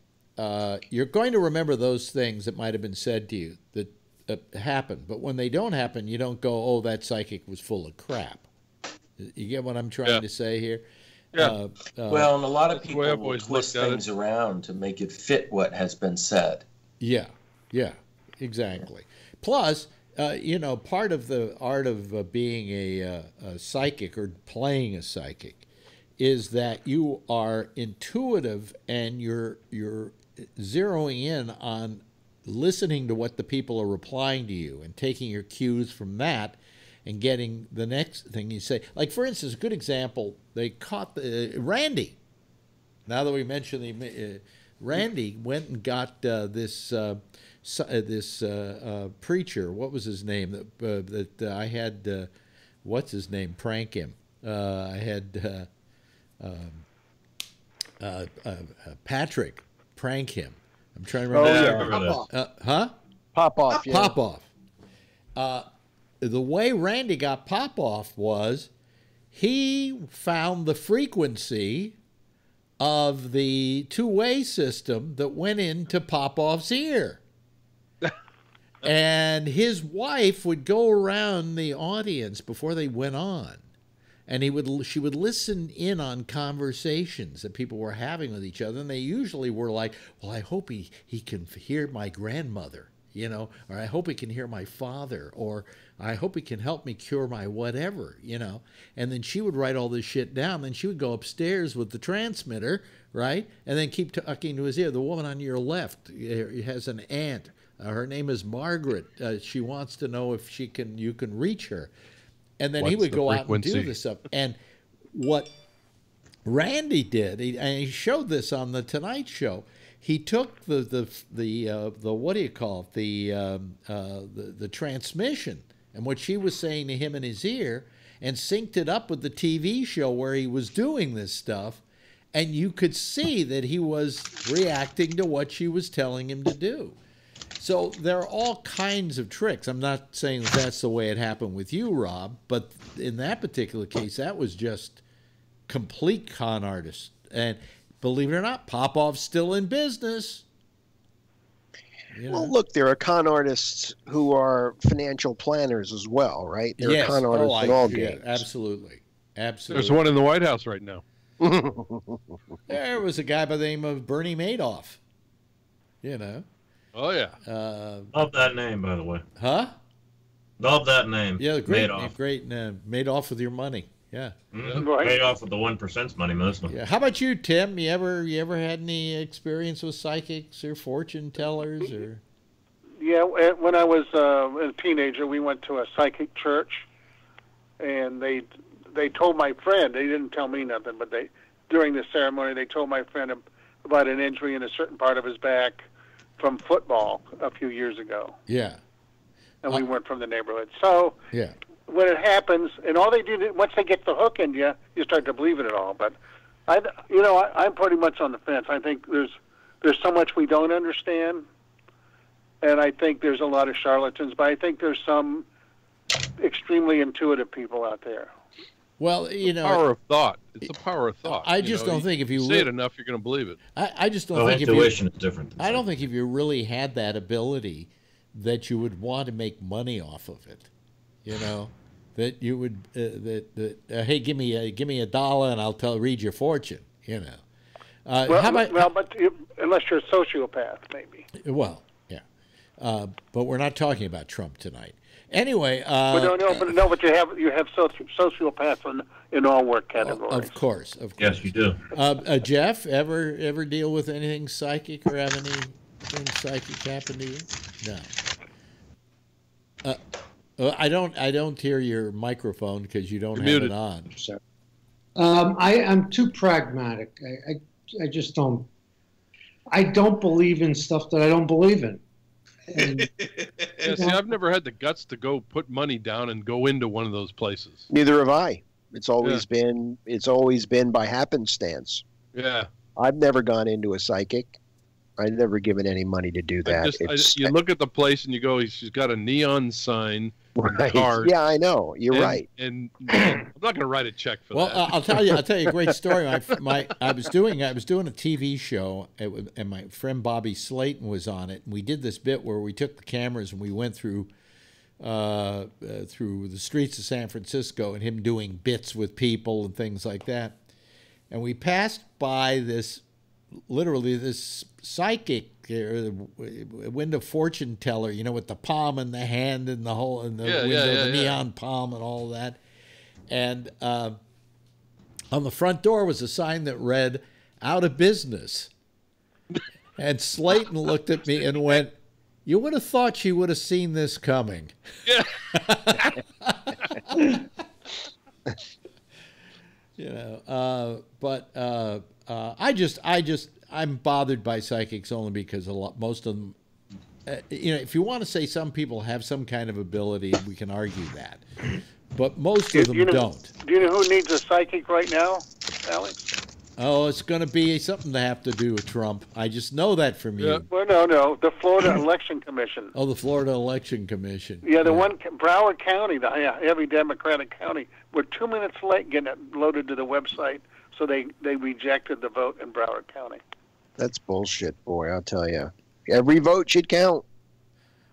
you're going to remember those things that might have been said to you that happen, but when they don't happen, you don't go, oh, that psychic was full of crap. You get what I'm trying to say here? Yeah. Well, and a lot of people will twist things around to make it fit what has been said. Yeah, exactly. Plus, part of the art of being a psychic or playing a psychic is that you are intuitive and you're zeroing in on listening to what the people are replying to you and taking your cues from that and getting the next thing you say. Like, for instance, a good example, they caught Randy. Now that we mentioned Randy went and got this preacher. What was his name? That I had, what's his name? Prank him. I had Patrick prank him. I'm trying to remember. Pop-Off. Yeah. Pop-Off. The way Randy got Pop-Off was he found the frequency of the two-way system that went into Pop-Off's ear. And his wife would go around the audience before they went on, and she would listen in on conversations that people were having with each other, and they usually were like, well, I hope he can hear my grandmother, or I hope he can hear my father, or I hope he can help me cure my whatever, And then she would write all this shit down. Then she would go upstairs with the transmitter, right? And then keep talking to his ear. The woman on your left has an aunt. Her name is Margaret. She wants to know if you can reach her. And then he would go out and do this stuff. And what Randy did, and he showed this on the Tonight Show. He took the what do you call it, the transmission and what she was saying to him in his ear, and synced it up with the TV show where he was doing this stuff, and you could see that he was reacting to what she was telling him to do. So there are all kinds of tricks. I'm not saying that that's the way it happened with you, Rob, but in that particular case, that was just complete con artist. And believe it or not, Pop-Off's still in business. Well, look, there are con artists who are financial planners as well, right? There are con artists in all games. Absolutely. There's one in the White House right now. There was a guy by the name of Bernie Madoff. Oh, yeah. Love that name, by the way. Huh? Love that name. Yeah, great. Made off with your money. Yeah. Mm-hmm. Right. Made off with the 1% money, mostly. Yeah. How about you, Tim? You ever had any experience with psychics or fortune tellers or? Yeah, when I was a teenager, we went to a psychic church, and they told my friend. They didn't tell me nothing, but during the ceremony they told my friend about an injury in a certain part of his back from football a few years ago. Yeah. And we weren't from the neighborhood. So yeah, when it happens, and all they do once they get the hook in you, you start to believe in it all. But I'm pretty much on the fence. I think there's so much we don't understand, and I think there's a lot of charlatans. But I think there's some extremely intuitive people out there. Well, power of thought. It's the power of thought. I just don't think if you say it enough, you're going to believe it. I just don't think intuition is different. I don't think if you really had that ability, that you would want to make money off of it. That you would hey, give me $1 and I'll read your fortune. But unless you're a sociopath, maybe. Well, yeah, but we're not talking about Trump tonight. Anyway, but you have sociopaths in all work categories. Of course. Yes, you do. Jeff, ever deal with anything psychic or have anything psychic happen to you? No. I don't hear your microphone because you don't have it on. I'm too pragmatic. I just don't. I don't believe in stuff that I don't believe in. And, see, I've never had the guts to go put money down and go into one of those places. Neither have I. It's always been by happenstance. Yeah. I've never gone into a psychic. I've never given any money to do that. You look at the place and you go, she's got a neon sign. Right. Card, yeah, I know. You're right. And I'm not going to write a check for that. Well, I'll tell you a great story. I was doing a TV show, and my friend Bobby Slayton was on it. And we did this bit where we took the cameras and we went through the streets of San Francisco, and him doing bits with people and things like that. And we passed by this psychic, window fortune teller, with the palm in the hand and the whole and the window, the neon palm and all that. And on the front door was a sign that read, "Out of business." And Slayton looked at me and went, "You would have thought she would have seen this coming." Yeah. I'm bothered by psychics only because most of them, if you want to say some people have some kind of ability, we can argue that, but most of them don't. Do you know who needs a psychic right now, Alex? Oh, it's going to be something to have to do with Trump. I just know that from you. Well, no, the Florida Election Commission. Oh, the Florida Election Commission. Yeah, one, Broward County, the heavy Democratic county, were 2 minutes late getting it loaded to the website, so they rejected the vote in Broward County. That's bullshit, boy, I'll tell you. Every vote should count.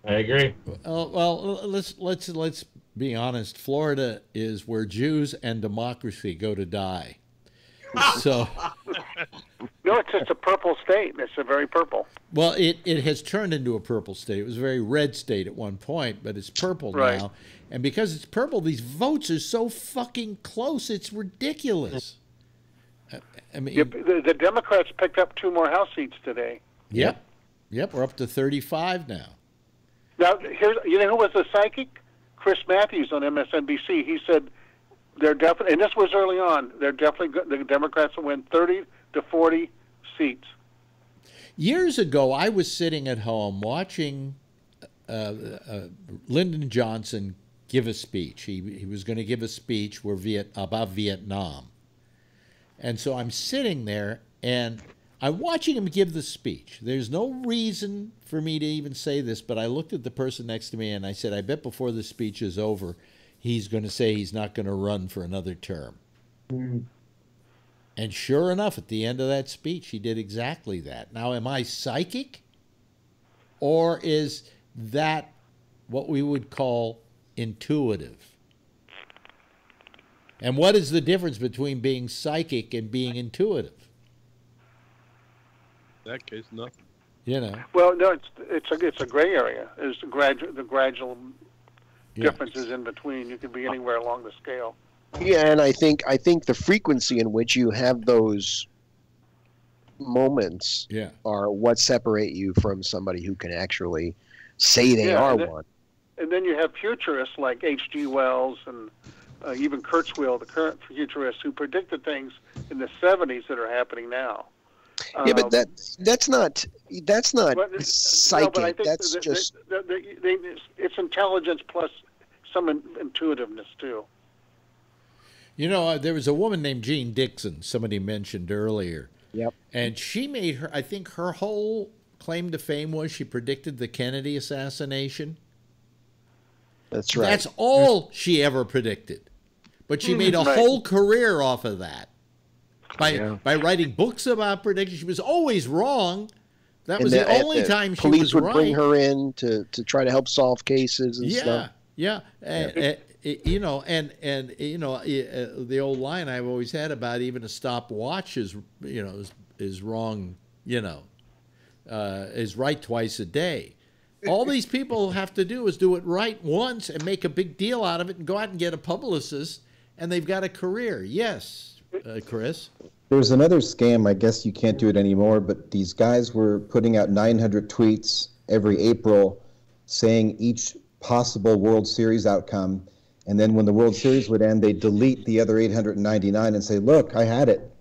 I agree. Well, let's be honest. Florida is where Jews and democracy go to die. So, no, it's just a purple state. It's a very purple. Well, it has turned into a purple state. It was a very red state at one point, but it's purple now. And because it's purple, these votes are so fucking close. It's ridiculous. I mean, the Democrats picked up 2 more House seats today. Yep. We're up to 35 now. Now, you know who was the psychic? Chris Matthews on MSNBC. He said they're definitely, and this was early on, the Democrats will win 30 to 40 seats. Years ago, I was sitting at home watching Lyndon Johnson give a speech. He was going to give a speech about Vietnam. And so I'm sitting there, and I'm watching him give the speech. There's no reason for me to even say this, but I looked at the person next to me, and I said, I bet before the speech is over, he's going to say he's not going to run for another term. Mm. And sure enough, at the end of that speech, he did exactly that. Now, am I psychic? Or is that what we would call intuitive? And what is the difference between being psychic and being intuitive? In that case, nothing. Well, no, it's a gray area. There's the gradual differences in between. You can be anywhere along the scale. Yeah, and I think the frequency in which you have those moments are what separate you from somebody who can actually say they are one. And then you have futurists like H.G. Wells and even Kurzweil, the current futurist, who predicted things in the 70s that are happening now. Yeah, but that's not psychic. No, but I think that's just it's intelligence plus some intuitiveness too. You know, there was a woman named Jean Dixon, somebody mentioned earlier. Yep. And she made her, I think her whole claim to fame was she predicted the Kennedy assassination. That's right. That's all she ever predicted. But she made a whole career off of that. By writing books about predictions. She was always wrong. That was the only time she was right. Police would bring her in to try to help solve cases and stuff. Yeah. You know, and you know, the old line I've always had about even a stopwatch is wrong. You know, is right twice a day. All these people have to do is do it right once and make a big deal out of it and go out and get a publicist, and they've got a career. Yes, Chris. There's another scam. I guess you can't do it anymore, but these guys were putting out 900 tweets every April saying each possible World Series outcome, and then when the World Series would end, they delete the other 899 and say, "Look, I had it.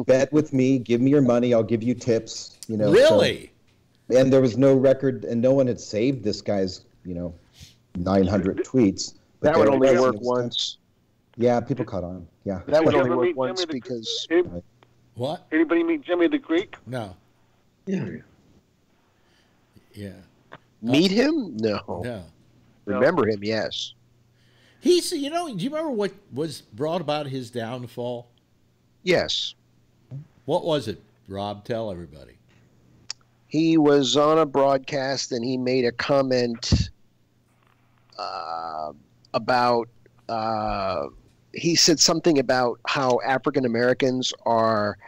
Bet with me. Give me your money. I'll give you tips." You know. Really? So, and there was no record, and no one had saved this guy's, 900 tweets. That would only work once. Yeah, people caught on. Yeah. That would only work once because. What? Anybody meet Jimmy the Greek? No. Yeah. Yeah. Meet him? No. No. Remember him? Yes. He's, do you remember what was brought about his downfall? Yes. What was it, Rob? Tell everybody. He was on a broadcast and he made a comment about. He said something about how African Americans are.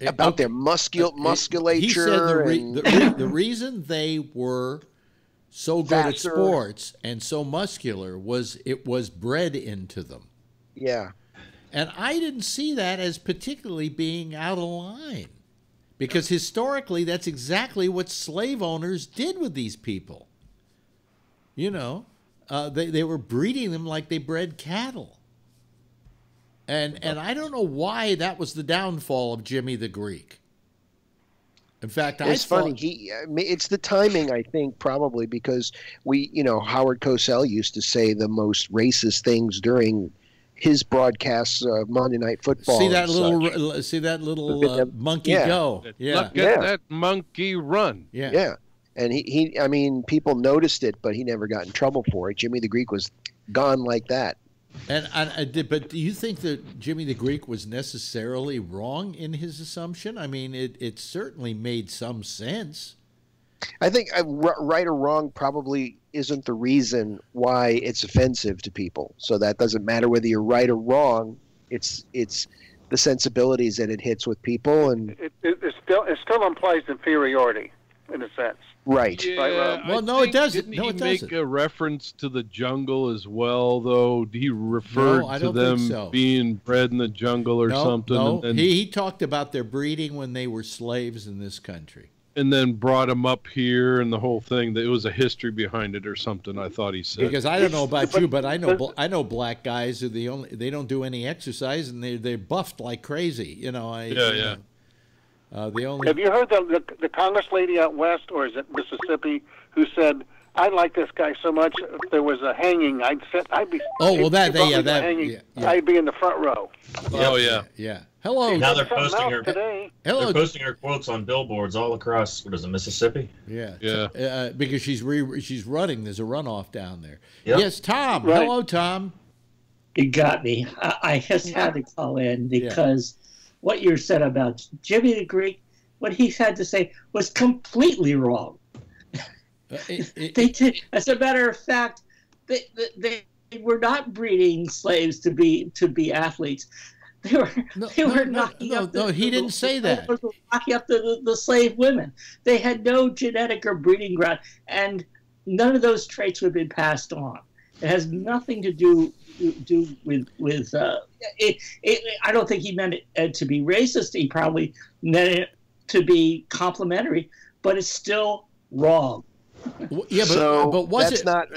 About their musculature. He said the reason they were so good at sports and so muscular was it was bred into them. Yeah. And I didn't see that as particularly being out of line. Because historically, that's exactly what slave owners did with these people. They were breeding them like they bred cattle. And I don't know why that was the downfall of Jimmy the Greek. In fact, it's funny. It's the timing, I think, probably because Howard Cosell used to say the most racist things during his broadcasts of Monday Night Football. See that little monkey go. Yeah. Look at that monkey run. Yeah. Yeah. And he people noticed it, but he never got in trouble for it. Jimmy the Greek was gone like that. But do you think that Jimmy the Greek was necessarily wrong in his assumption? I mean, it certainly made some sense. I think right or wrong probably isn't the reason why it's offensive to people. So that doesn't matter whether you're right or wrong. It's the sensibilities that it hits with people, and it still implies inferiority in a sense. Right. Yeah, well, no, it doesn't. Didn't he make a reference to the jungle as well, though? He referred to them being bred in the jungle or something. No, he talked about their breeding when they were slaves in this country. And then brought them up here and the whole thing. That it was a history behind it or something, I thought he said. Because I don't know about you, but I know black guys who they don't do any exercise and they're buffed like crazy. Have you heard the Congress lady out west, or is it Mississippi, who said, "I like this guy so much. If there was a hanging, I'd be." I'd be in the front row. Oh yeah. Hello. Now they're posting her today. They're posting her quotes on billboards all across. What is it, Mississippi? Yeah. Because she's running. There's a runoff down there. Yep. Yes, Tom. Right. Hello, Tom. You got me. I just had to call in because. What you said about Jimmy the Greek, what he had to say was completely wrong. They did. As a matter of fact, they were not breeding slaves to be athletes. They were knocking up. He didn't say that. Knocking up the slave women. They had no genetic or breeding ground, and none of those traits would have been passed on. It has nothing to do with I don't think he meant it to be racist. He probably meant it to be complimentary, but it's still wrong. Yeah, but was that's it not?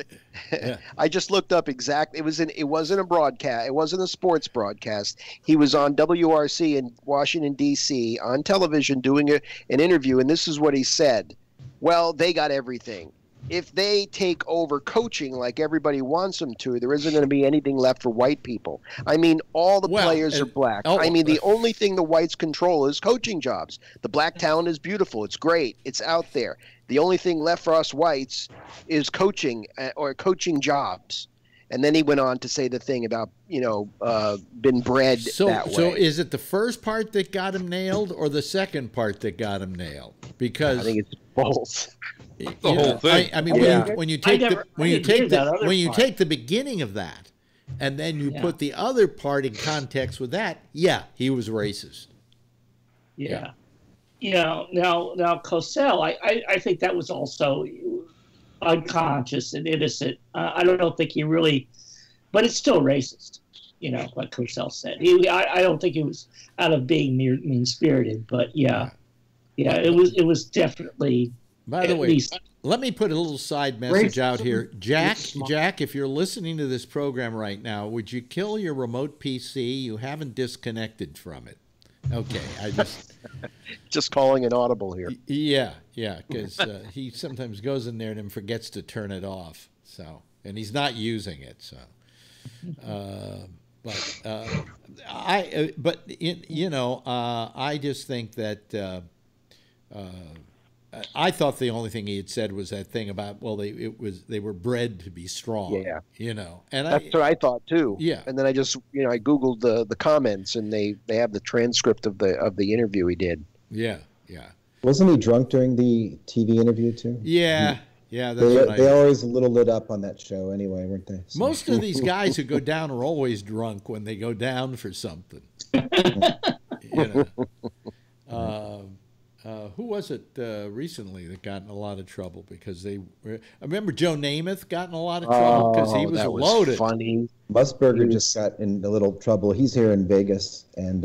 I just looked up exactly. It wasn't a broadcast. It wasn't a sports broadcast. He was on WRC in Washington D.C. on television doing an interview, and this is what he said. Well, they got everything. if they take over coaching like everybody wants them to, there isn't going to be anything left for white people. I mean, all the players are black. I mean, the only thing the whites control is coaching jobs. The black talent is beautiful. It's great. It's out there. The only thing left for us whites is coaching or coaching jobs. And then he went on to say the thing about, been bred that way. So is it the first part that got him nailed or the second part that got him nailed? Because I think it's both. The whole thing. I mean, when you take the beginning of that, and then you put the other part in context with that, he was racist. Yeah. Now Cosell, I think that was also unconscious and innocent. I don't think he really, but it's still racist. Like Cosell said, I don't think it was out of being mean spirited, but it was definitely. By the way, let me put a little side message out here. Jack, if you're listening to this program right now, would you kill your remote PC? You haven't disconnected from it. Okay, I just calling an audible here. Yeah, because he sometimes goes in there and then forgets to turn it off. So, and he's not using it. So, I just think that I thought the only thing he had said was that thing about they were bred to be strong. And that's what I thought too. Yeah, and then I just I googled the comments and they have the transcript of the interview he did. Yeah. Wasn't he drunk during the TV interview too? Yeah. That's they always a little lit up on that show anyway, weren't they? So. Most of these guys who go down are always drunk when they go down for something. Who was it recently that got in a lot of trouble because I remember Joe Namath got in a lot of trouble because he was loaded. Funny. Musburger just got in a little trouble. He's here in Vegas, and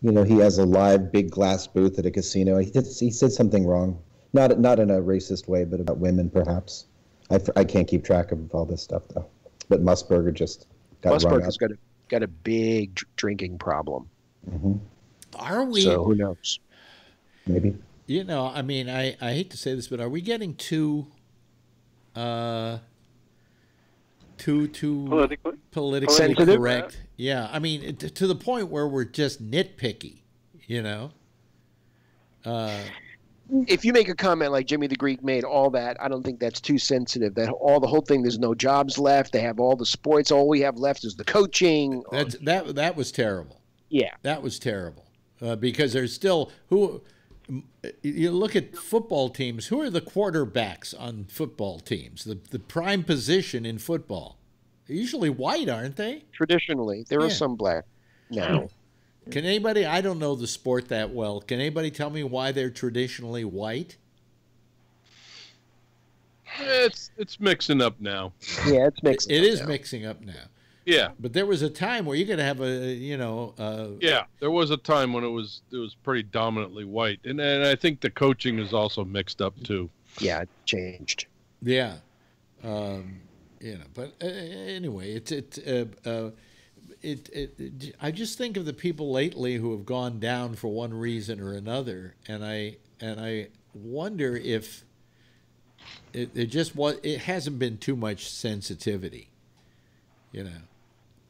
he has a live big glass booth at a casino. He said something wrong, not in a racist way, but about women perhaps. I can't keep track of all this stuff though. But Musburger just got rung up. Musburger's got a big drinking problem. Mm-hmm. Are we? So who knows? Maybe. I mean, I hate to say this, but are we getting too politically correct? Yeah, I mean, to the point where we're just nitpicky, If you make a comment like Jimmy the Greek made, all that, I don't think that's too sensitive. The whole thing, there's no jobs left. They have all the sports. All we have left is the coaching. That was terrible. Yeah, that was terrible because there's still You look at football teams. Who are the quarterbacks on football teams? The prime position in football. They're usually white, aren't they? Traditionally, there are some black now. Can anybody? I don't know the sport that well. Can anybody tell me why they're traditionally white? It's mixing up now. Yeah, it's mixing. It is mixing up now. Yeah, but there was a time where you're going to have yeah, there was a time when it was pretty dominantly white, and I think the coaching is also mixed up too. Yeah, it changed. Yeah, but anyway, I just think of the people lately who have gone down for one reason or another, and I wonder if it hasn't been too much sensitivity,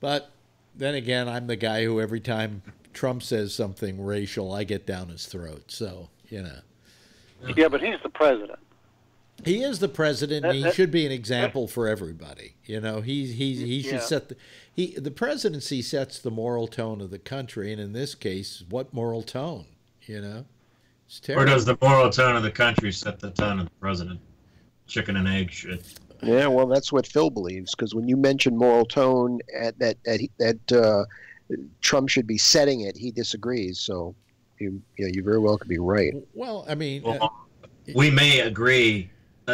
But then again, I'm the guy who every time Trump says something racial, I get down his throat. So, Yeah, but he's the president. He is the president. And he should be an example for everybody. He should set the presidency sets the moral tone of the country, and in this case, what moral tone? It's terrible. Or does the moral tone of the country set the tone of the president? Chicken and egg shit. Yeah, well, that's what Phil believes. Because when you mention moral tone, that Trump should be setting it, he disagrees. So, you very well could be right. Well, I mean, we may agree.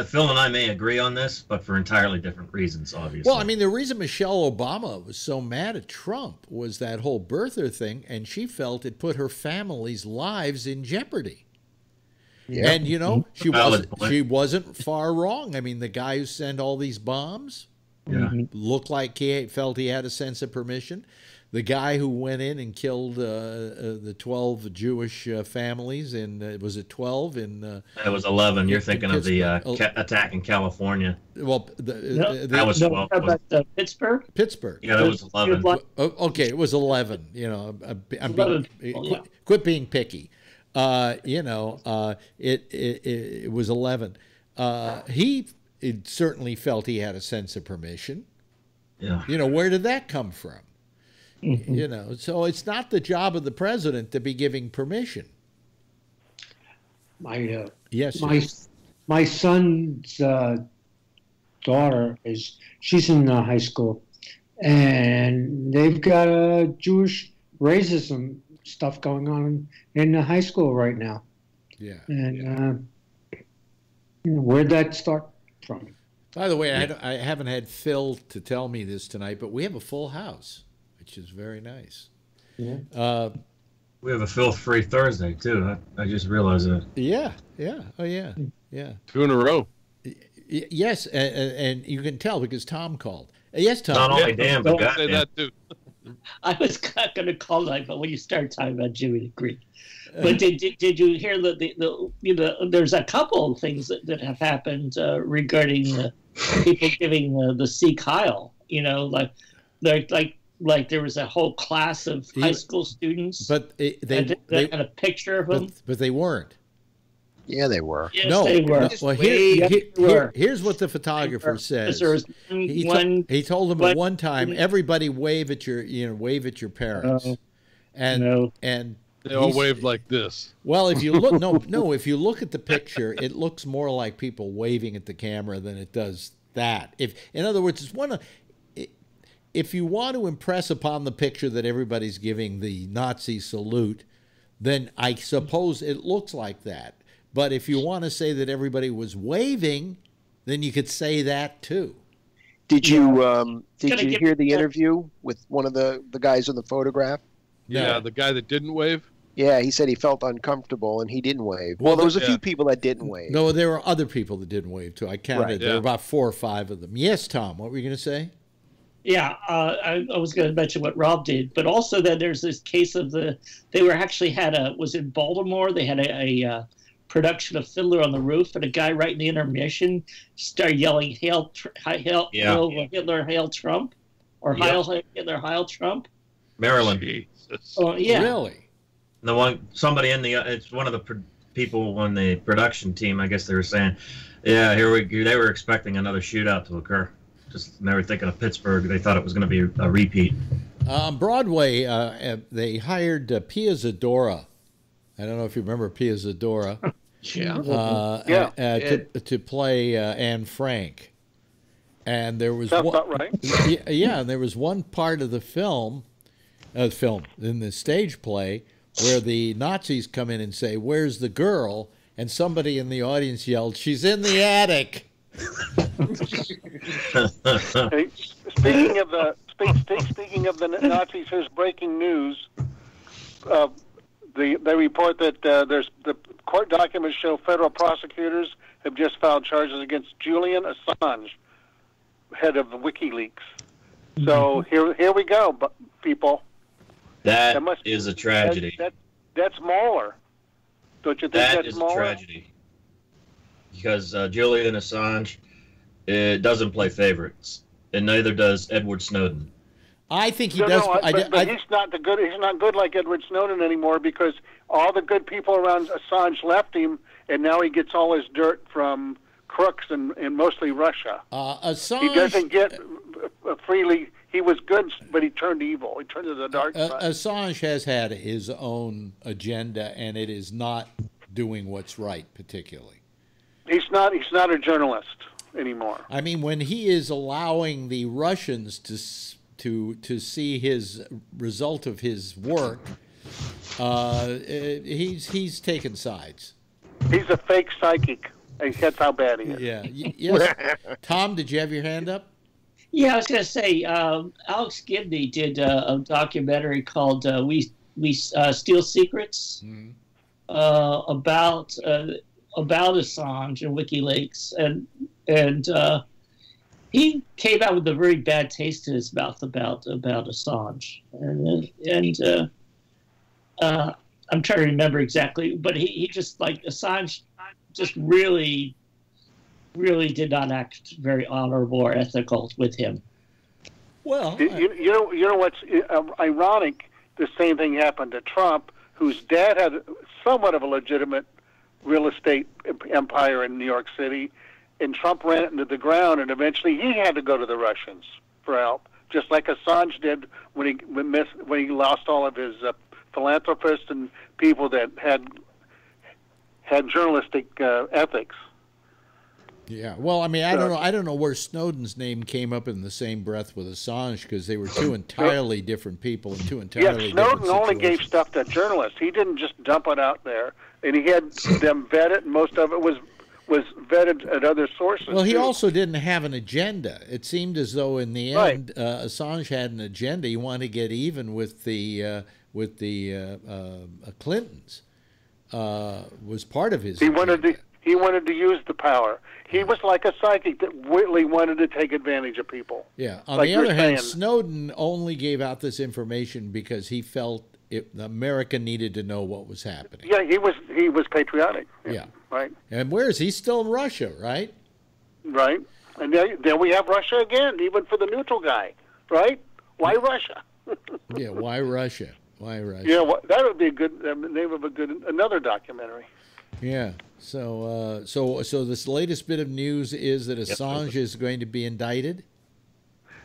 Phil and I may agree on this, but for entirely different reasons, obviously. Well, I mean, the reason Michelle Obama was so mad at Trump was that whole birther thing, and she felt it put her family's lives in jeopardy. Yeah. And she wasn't far wrong. I mean, the guy who sent all these bombs looked like he felt he had a sense of permission. the guy who went in and killed the 12 Jewish families was it 12 in? It was 11. You're thinking of the attack in California. Well, that was 12. About Pittsburgh. Pittsburgh. Yeah, that was 11. Okay, it was 11. Quit being picky. It was 11. He certainly felt he had a sense of permission. Yeah. Where did that come from? So it's not the job of the president to be giving permission. My yes. My son's daughter she's in high school, and they've got Jewish racism stuff going on in the high school right now. Yeah. And where'd that start from? By the way, I haven't had Phil to tell me this tonight, but we have a full house, which is very nice. Yeah. We have a filth-free Thursday too. I just realized that. Yeah. Oh yeah. 2 in a row. Yes, and you can tell because Tom called. Yes, Tom. Not only damn, but God say that too. I was going to call that, but when you start talking about Jimmy the Greek. But did you hear there's a couple of things that have happened regarding people giving the Sikh Heil. Like there was a whole class of high school students, but they had a picture of them, but they weren't. Yeah, they were. Yes, they were. Well, here's what the photographer says. He told them at one time, everybody wave at your parents, and they all waved like this. Well, if you look, if you look at the picture, it looks more like people waving at the camera than it does that. In other words, if you want to impress upon the picture that everybody's giving the Nazi salute, then I suppose it looks like that. But if you want to say that everybody was waving, then you could say that too. Did you hear the interview with one of the guys in the photograph? Yeah, the guy that didn't wave? Yeah, he said he felt uncomfortable and he didn't wave. Well, there was a few people that didn't wave. No, there were other people that didn't wave too. I counted. Right, There were about 4 or 5 of them. Yes, Tom, what were you going to say? Yeah, I was going to mention what Rob did, but also that there's this case of was in Baltimore, they had a production of Fiddler on the Roof, and a guy right in the intermission started yelling, Hail Hitler, Hail Trump, or Hail Hitler, Hail Trump. Maryland. Jesus. Oh, yeah. Really? It's one of the people on the production team, I guess they were saying, they were expecting another shootout to occur. They were thinking of Pittsburgh. They thought it was going to be a repeat. On Broadway, they hired Pia Zadora. I don't know if you remember Pia Zadora. To play Anne Frank. And there was That's not right. Yeah, and there was one part of the film in the stage play where the Nazis come in and say, "Where's the girl?" And somebody in the audience yelled, "She's in the attic." Hey, speaking of the Nazis, here's breaking news. They report that there's the court documents show federal prosecutors have just filed charges against Julian Assange, head of WikiLeaks. So here we go, people. That is a tragedy. That's Mueller. Don't you think that's Mueller? That is a tragedy. Because Julian Assange doesn't play favorites, and neither does Edward Snowden. I think he does. But he's not good. He's not good like Edward Snowden anymore because all the good people around Assange left him, and now he gets all his dirt from crooks and mostly Russia. Assange, he doesn't get freely. He was good, but he turned evil. He turned to the dark side. Assange has had his own agenda, and it is not doing what's right, particularly. He's not a journalist anymore. I mean, when he is allowing the Russians to see his result of his work, he's taken sides. He's a fake psychic. That's how bad he is. Yeah. Yes. Tom, did you have your hand up? Yeah, I was going to say, Alex Gibney did a documentary called "We Steal Secrets" about Assange and WikiLeaks, and he came out with a very bad taste in his mouth about Assange, and I'm trying to remember exactly, but he just like Assange just really did not act very honorable or ethical with him. Well, you know what's ironic? The same thing happened to Trump, whose dad had somewhat of a legitimate real estate empire in New York City, and Trump ran it into the ground, and eventually he had to go to the Russians for help, just like Assange did when he lost all of his philanthropists and people that had journalistic ethics. Yeah, well, I mean, I don't know where Snowden's name came up in the same breath with Assange, because they were two entirely different people and two entirely different Snowden only gave stuff to journalists. He didn't just dump it out there, and he had them vet it, and most of it was vetted at other sources. Well, he also didn't have an agenda. It seemed as though in the end, Assange had an agenda. He wanted to get even with the Clintons. Was part of his agenda. He wanted to use the power. He was like a psychic that really wanted to take advantage of people. Yeah. On the other hand, Snowden only gave out this information because he felt America needed to know what was happening. Yeah, he was patriotic. Yeah. Right. And where is he? Still in Russia, right? Right. And then we have Russia again, even for the neutral guy, right? Why Russia? Yeah. Why Russia? Why Russia? Yeah. That would be a good name of another documentary. Yeah. So this latest bit of news is that Assange is going to be indicted?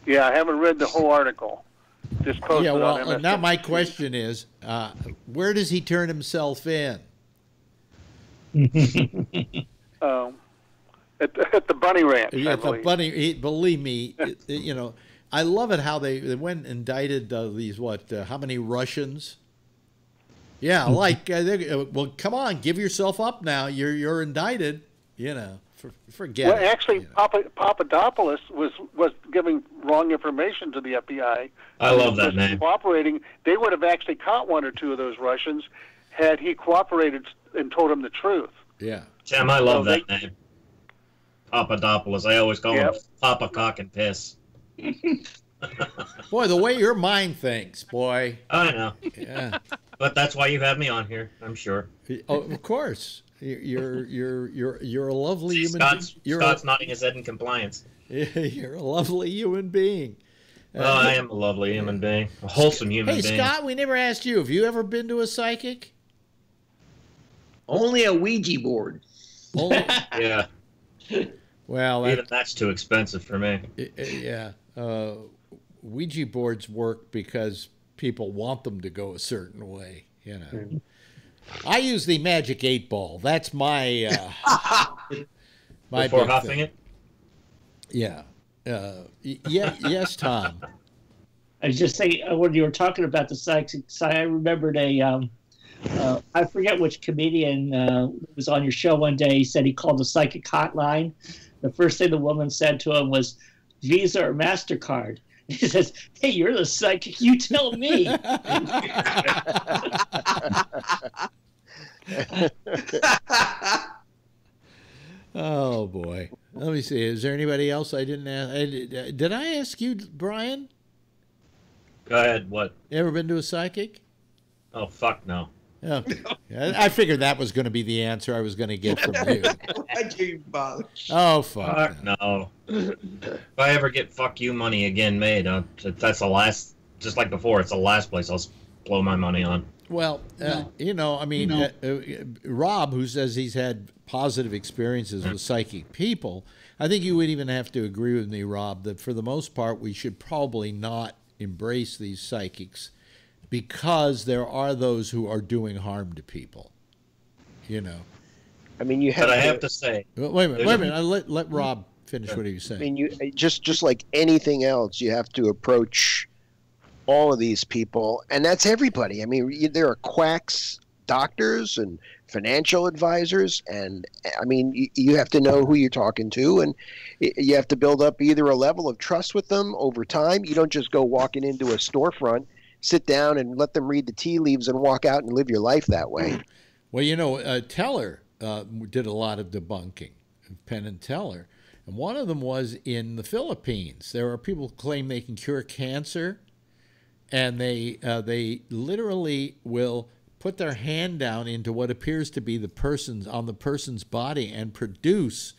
Yeah, I haven't read the whole article. Just posted yeah, well, on MSN. now my question is, where does he turn himself in? At the Bunny Ranch, Yeah, I believe. Believe me, I love it how they went and indicted these, how many Russians? Yeah, well, come on, give yourself up now. You're indicted. Forget it. Well, actually, Papadopoulos was giving wrong information to the FBI. I love that name. Cooperating, they would have actually caught one or two of those Russians had he cooperated and told them the truth. Yeah. Tim, I love that name. Papadopoulos. I always call him Papa Cock and Piss. Boy, the way your mind thinks, boy. I know. Yeah. But that's why you have me on here, I'm sure. Oh, of course. You're a lovely human being. Scott's nodding his head in compliance. You're a lovely human being. I am a lovely human being. A wholesome human being. Hey, Scott, we never asked you. Have you ever been to a psychic? Only a Ouija board. Yeah. Well, even that's too expensive for me. Yeah. Ouija boards work because people want them to go a certain way, I use the magic 8-ball. That's my my before huffing it. Yeah. Yes, Tom. I was just saying, when you were talking about the psychics, I remembered I forget which comedian was on your show one day. He said he called the psychic hotline. The first thing the woman said to him was Visa or MasterCard. He says, "Hey, you're the psychic. You tell me." Oh boy. Let me see. Is there anybody else I didn't ask? Did I ask you, Brian? Go ahead. What? You ever been to a psychic? Oh, fuck no. Oh, I figured that was going to be the answer I was going to get from you. Oh, fuck. No. If I ever get fuck you money again made, that's the last, just like before, it's the last place I'll blow my money on. Well, Rob, who says he's had positive experiences with psychic people, I think you would even have to agree with me, Rob, that for the most part we should probably not embrace these psychics, because there are those who are doing harm to people. I mean, you have. But I have to say. Wait a minute. Let Rob finish what he was saying. I mean, you just like anything else, you have to approach all of these people, and that's everybody. I mean, there are quacks, doctors, and financial advisors, and I mean, you have to know who you're talking to, and you have to build up either a level of trust with them over time. You don't just go walking into a storefront, sit down and let them read the tea leaves and walk out and live your life that way. Well, Teller did a lot of debunking, Penn and Teller. And one of them was in the Philippines. There are people who claim they can cure cancer, and they literally will put their hand down into what appears to be the person's body and produce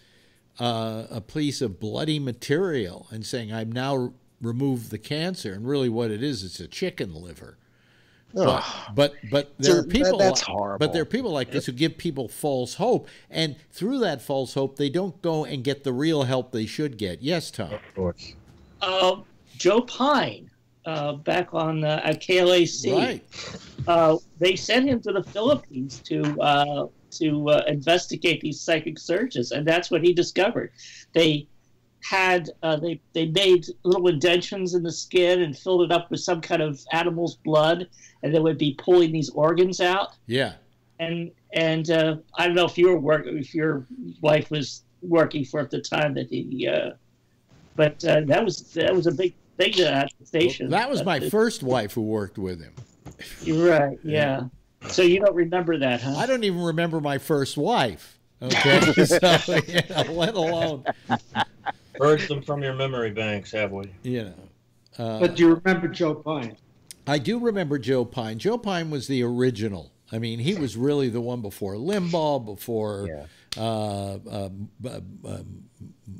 a piece of bloody material and saying, "I've now removed the cancer." And really, what it is, it's a chicken liver. But there are people that's horrible. But there are people like this who give people false hope, and through that false hope, they don't go and get the real help they should get. Yes, Tom. Of course. Joe Pine, back on at KLAC, right. They sent him to the Philippines to investigate these psychic surges, and that's what he discovered. They had they made little indentions in the skin and filled it up with some kind of animal's blood, and they would be pulling these organs out. Yeah. And I don't know if if your wife was working for at the time that he, but that was a big thing at the station. Well, that was my first wife who worked with him. You're right. Yeah. So you don't remember that, huh? I don't even remember my first wife. Okay. So, let alone. Purge them from your memory banks, have we? But do you remember Joe Pine? I do remember Joe Pine. Joe Pine was the original. I mean, he was really the one before Limbaugh, before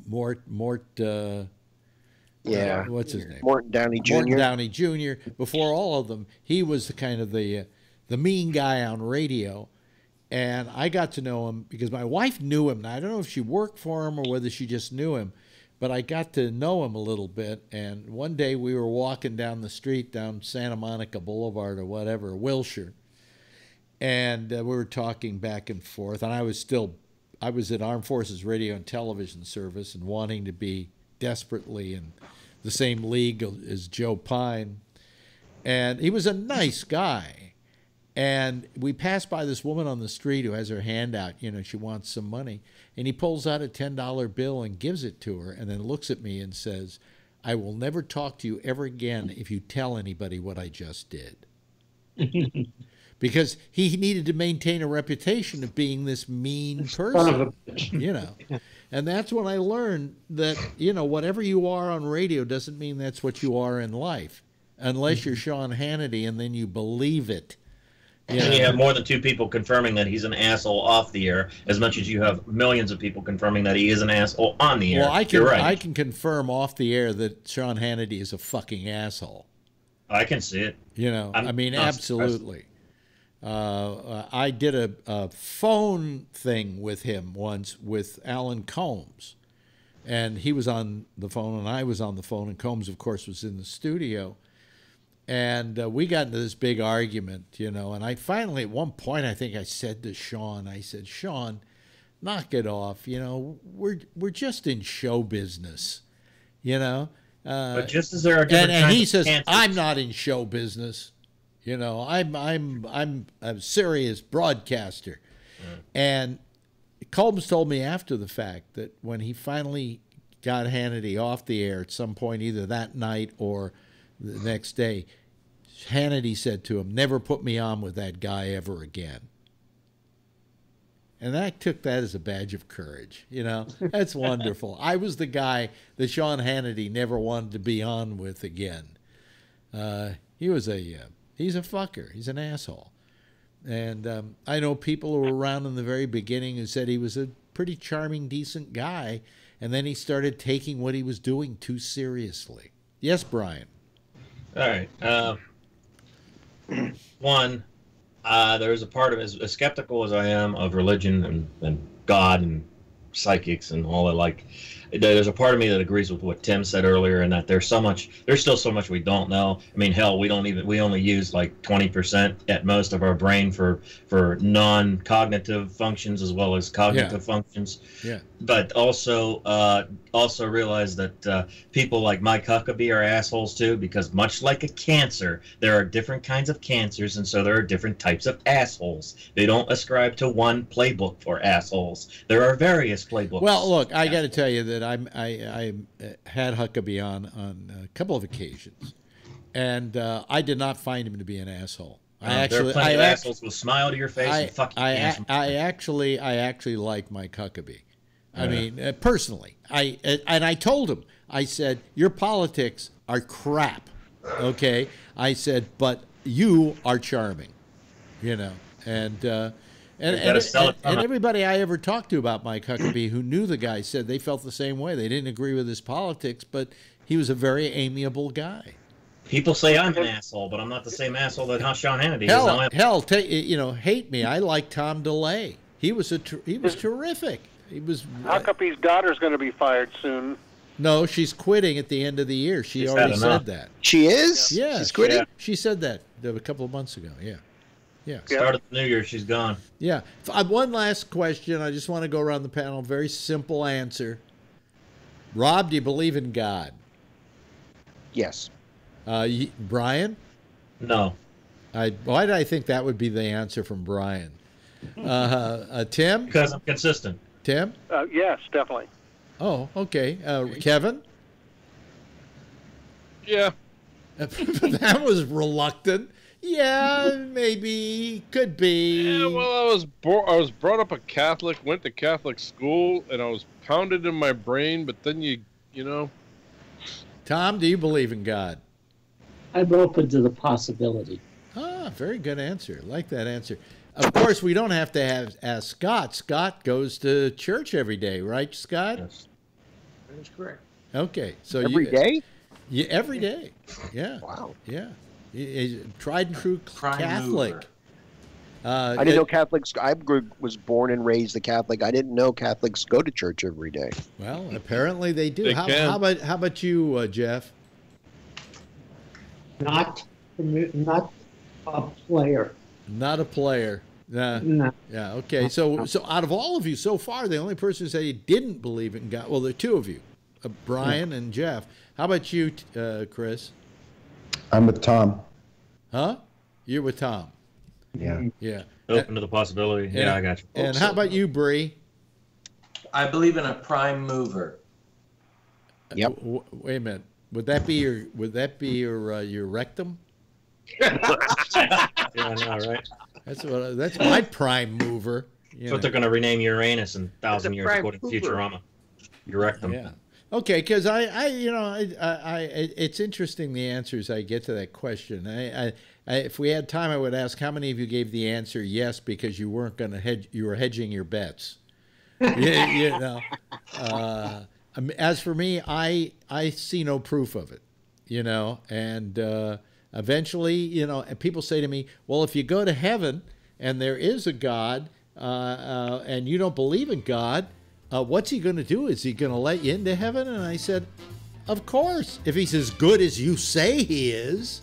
Mort. What's his name? Morton Downey Jr. Morton Downey Jr. Before all of them, he was the kind of the mean guy on radio. And I got to know him because my wife knew him. Now, I don't know if she worked for him or whether she just knew him, but I got to know him a little bit. And one day we were walking down the street, down Santa Monica Boulevard or whatever, Wilshire, and we were talking back and forth. And I was at Armed Forces Radio and Television Service and wanting to be desperately in the same league as Joe Pine. And he was a nice guy. And we passed by this woman on the street who has her hand out. She wants some money. And he pulls out a $10 bill and gives it to her and then looks at me and says, "I will never talk to you ever again if you tell anybody what I just did." Because he needed to maintain a reputation of being this mean person, And that's when I learned that, whatever you are on radio doesn't mean that's what you are in life, unless you're Sean Hannity and then you believe it. And you have more than two people confirming that he's an asshole off the air, as much as you have millions of people confirming that he is an asshole on the air. Well, I can confirm off the air that Sean Hannity is a fucking asshole. I can see it. Absolutely. I did a phone thing with him once with Alan Combs, and he was on the phone and I was on the phone, and Combs, of course, was in the studio. And we got into this big argument, and I finally, at one point, I think I said to Sean, "Sean, knock it off. We're just in show business, But just as there are different and he kinds says, of cancers. "I'm not in show business. I'm a serious broadcaster." And Combs told me after the fact that when he finally got Hannity off the air at some point, either that night or the next day, Hannity said to him, "Never put me on with that guy ever again." And I took that as a badge of courage. That's wonderful. I was the guy that Sean Hannity never wanted to be on with again. He's a fucker. He's an asshole. And I know people who were around in the very beginning who said he was a pretty charming, decent guy, and then he started taking what he was doing too seriously. Yes, Brian. All right. One, there's a part of it, as skeptical as I am of religion and God and psychics and all that, there's a part of me that agrees with what Tim said earlier, and that there's still so much we don't know. I mean, hell, we only use like 20% at most of our brain for non-cognitive functions as well as cognitive functions. Yeah. But also realize that people like Mike Huckabee are assholes too, because much like a cancer, there are different kinds of cancers, and so there are different types of assholes. They don't ascribe to one playbook for assholes. There are various playbooks. Well, look, I got to tell you that I had Huckabee on a couple of occasions, and I did not find him to be an asshole. There are plenty of assholes who will smile to your face and fuck you. I actually like Mike Huckabee. I mean, personally, I told him, I said, your politics are crap, okay? I said, but you are charming, you know, and everybody I ever talked to about Mike Huckabee who knew the guy said they felt the same way. They didn't agree with his politics, but he was a very amiable guy. People say I'm an asshole, but I'm not the same asshole that Sean Hannity is. Hell, hate me. I like Tom DeLay. He was terrific. He was. Huckabee's daughter's going to be fired soon. No, she's quitting at the end of the year. She already said that. She is? Yeah, she's quitting? Yeah. She said that a couple of months ago, yeah. Start of the new year, she's gone. Yeah. One last question. I just want to go around the panel. Very simple answer. Rob, do you believe in God? Yes. Brian? No. Why did I think that would be the answer from Brian? Tim? Because I'm consistent. Tim? Yes, definitely. Oh, okay. Kevin? Yeah. That was reluctant. Yeah, maybe, could be. Yeah, well, I was brought up a Catholic, went to Catholic school, and I was pounded in my brain. But then you know. Tom, do you believe in God? I'm open to the possibility. Ah, very good answer. I like that answer. Of course, we don't have to ask Scott. Scott goes to church every day, right, Scott? Yes. That is correct. Okay, so every day? Yeah, every day. Yeah. Wow. Yeah. Tried and true Catholic. I didn't know Catholics. I was born and raised a Catholic. I didn't know Catholics go to church every day. Well, apparently they do. They how about you, Jeff? Not a player. Not a player. No. Yeah. Okay. So out of all of you so far, the only person who said he didn't believe in God. Well, there are two of you, Brian and Jeff. How about you, Chris? I'm with Tom. Huh? You're with Tom. Yeah. Yeah. Open to the possibility. Yeah, I got you. And how about you, Bree? I believe in a prime mover. Yep. Wait a minute. Would that be your rectum? Yeah, I know, right? That's my prime mover. That's what they're going to rename Uranus in 1,000 years according to Futurama. Your rectum. Yeah. Okay, because it's interesting the answers I get to that question. If we had time, I would ask how many of you gave the answer yes because you weren't going to hedge. You were hedging your bets. As for me, I see no proof of it. And eventually, and people say to me, "Well, if you go to heaven and there is a God, and you don't believe in God." What's he going to do? Is he going to let you into heaven? And I said, of course. If he's as good as you say he is.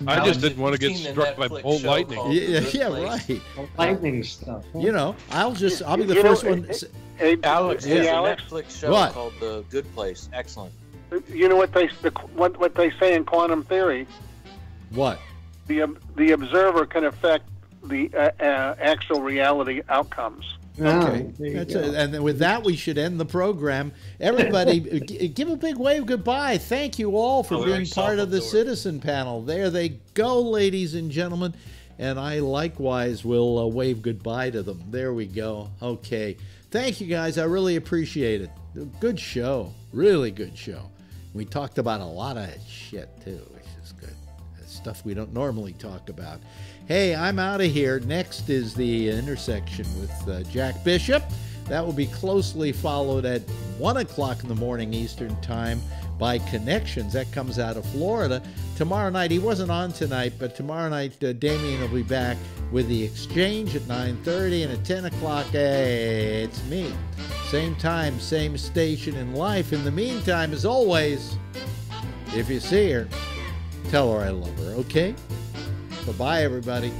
I just didn't want to get struck by bolt lightning. Yeah, right. Lightning stuff. Huh? I'll be the first one. Hey, Alex, there's a Alex? Netflix show called The Good Place. Excellent. You know what they say in quantum theory? What? The observer can affect the actual reality outcomes. Okay, and with that, we should end the program. Everybody, give a big wave goodbye. Thank you all for being part of the Citizen Panel. There they go, ladies and gentlemen. And I likewise will wave goodbye to them. There we go. Okay. Thank you, guys. I really appreciate it. Good show. Really good show. We talked about a lot of shit, too, which is good. That's stuff we don't normally talk about. Hey, I'm out of here. Next is the intersection with Jack Bishop. That will be closely followed at 1 o'clock in the morning Eastern Time by Connections. That comes out of Florida. Tomorrow night, he wasn't on tonight, but tomorrow night, Damien will be back with The Exchange at 9:30, and at 10 o'clock, hey, it's me. Same time, same station in life. In the meantime, as always, if you see her, tell her I love her, okay? Bye-bye, everybody.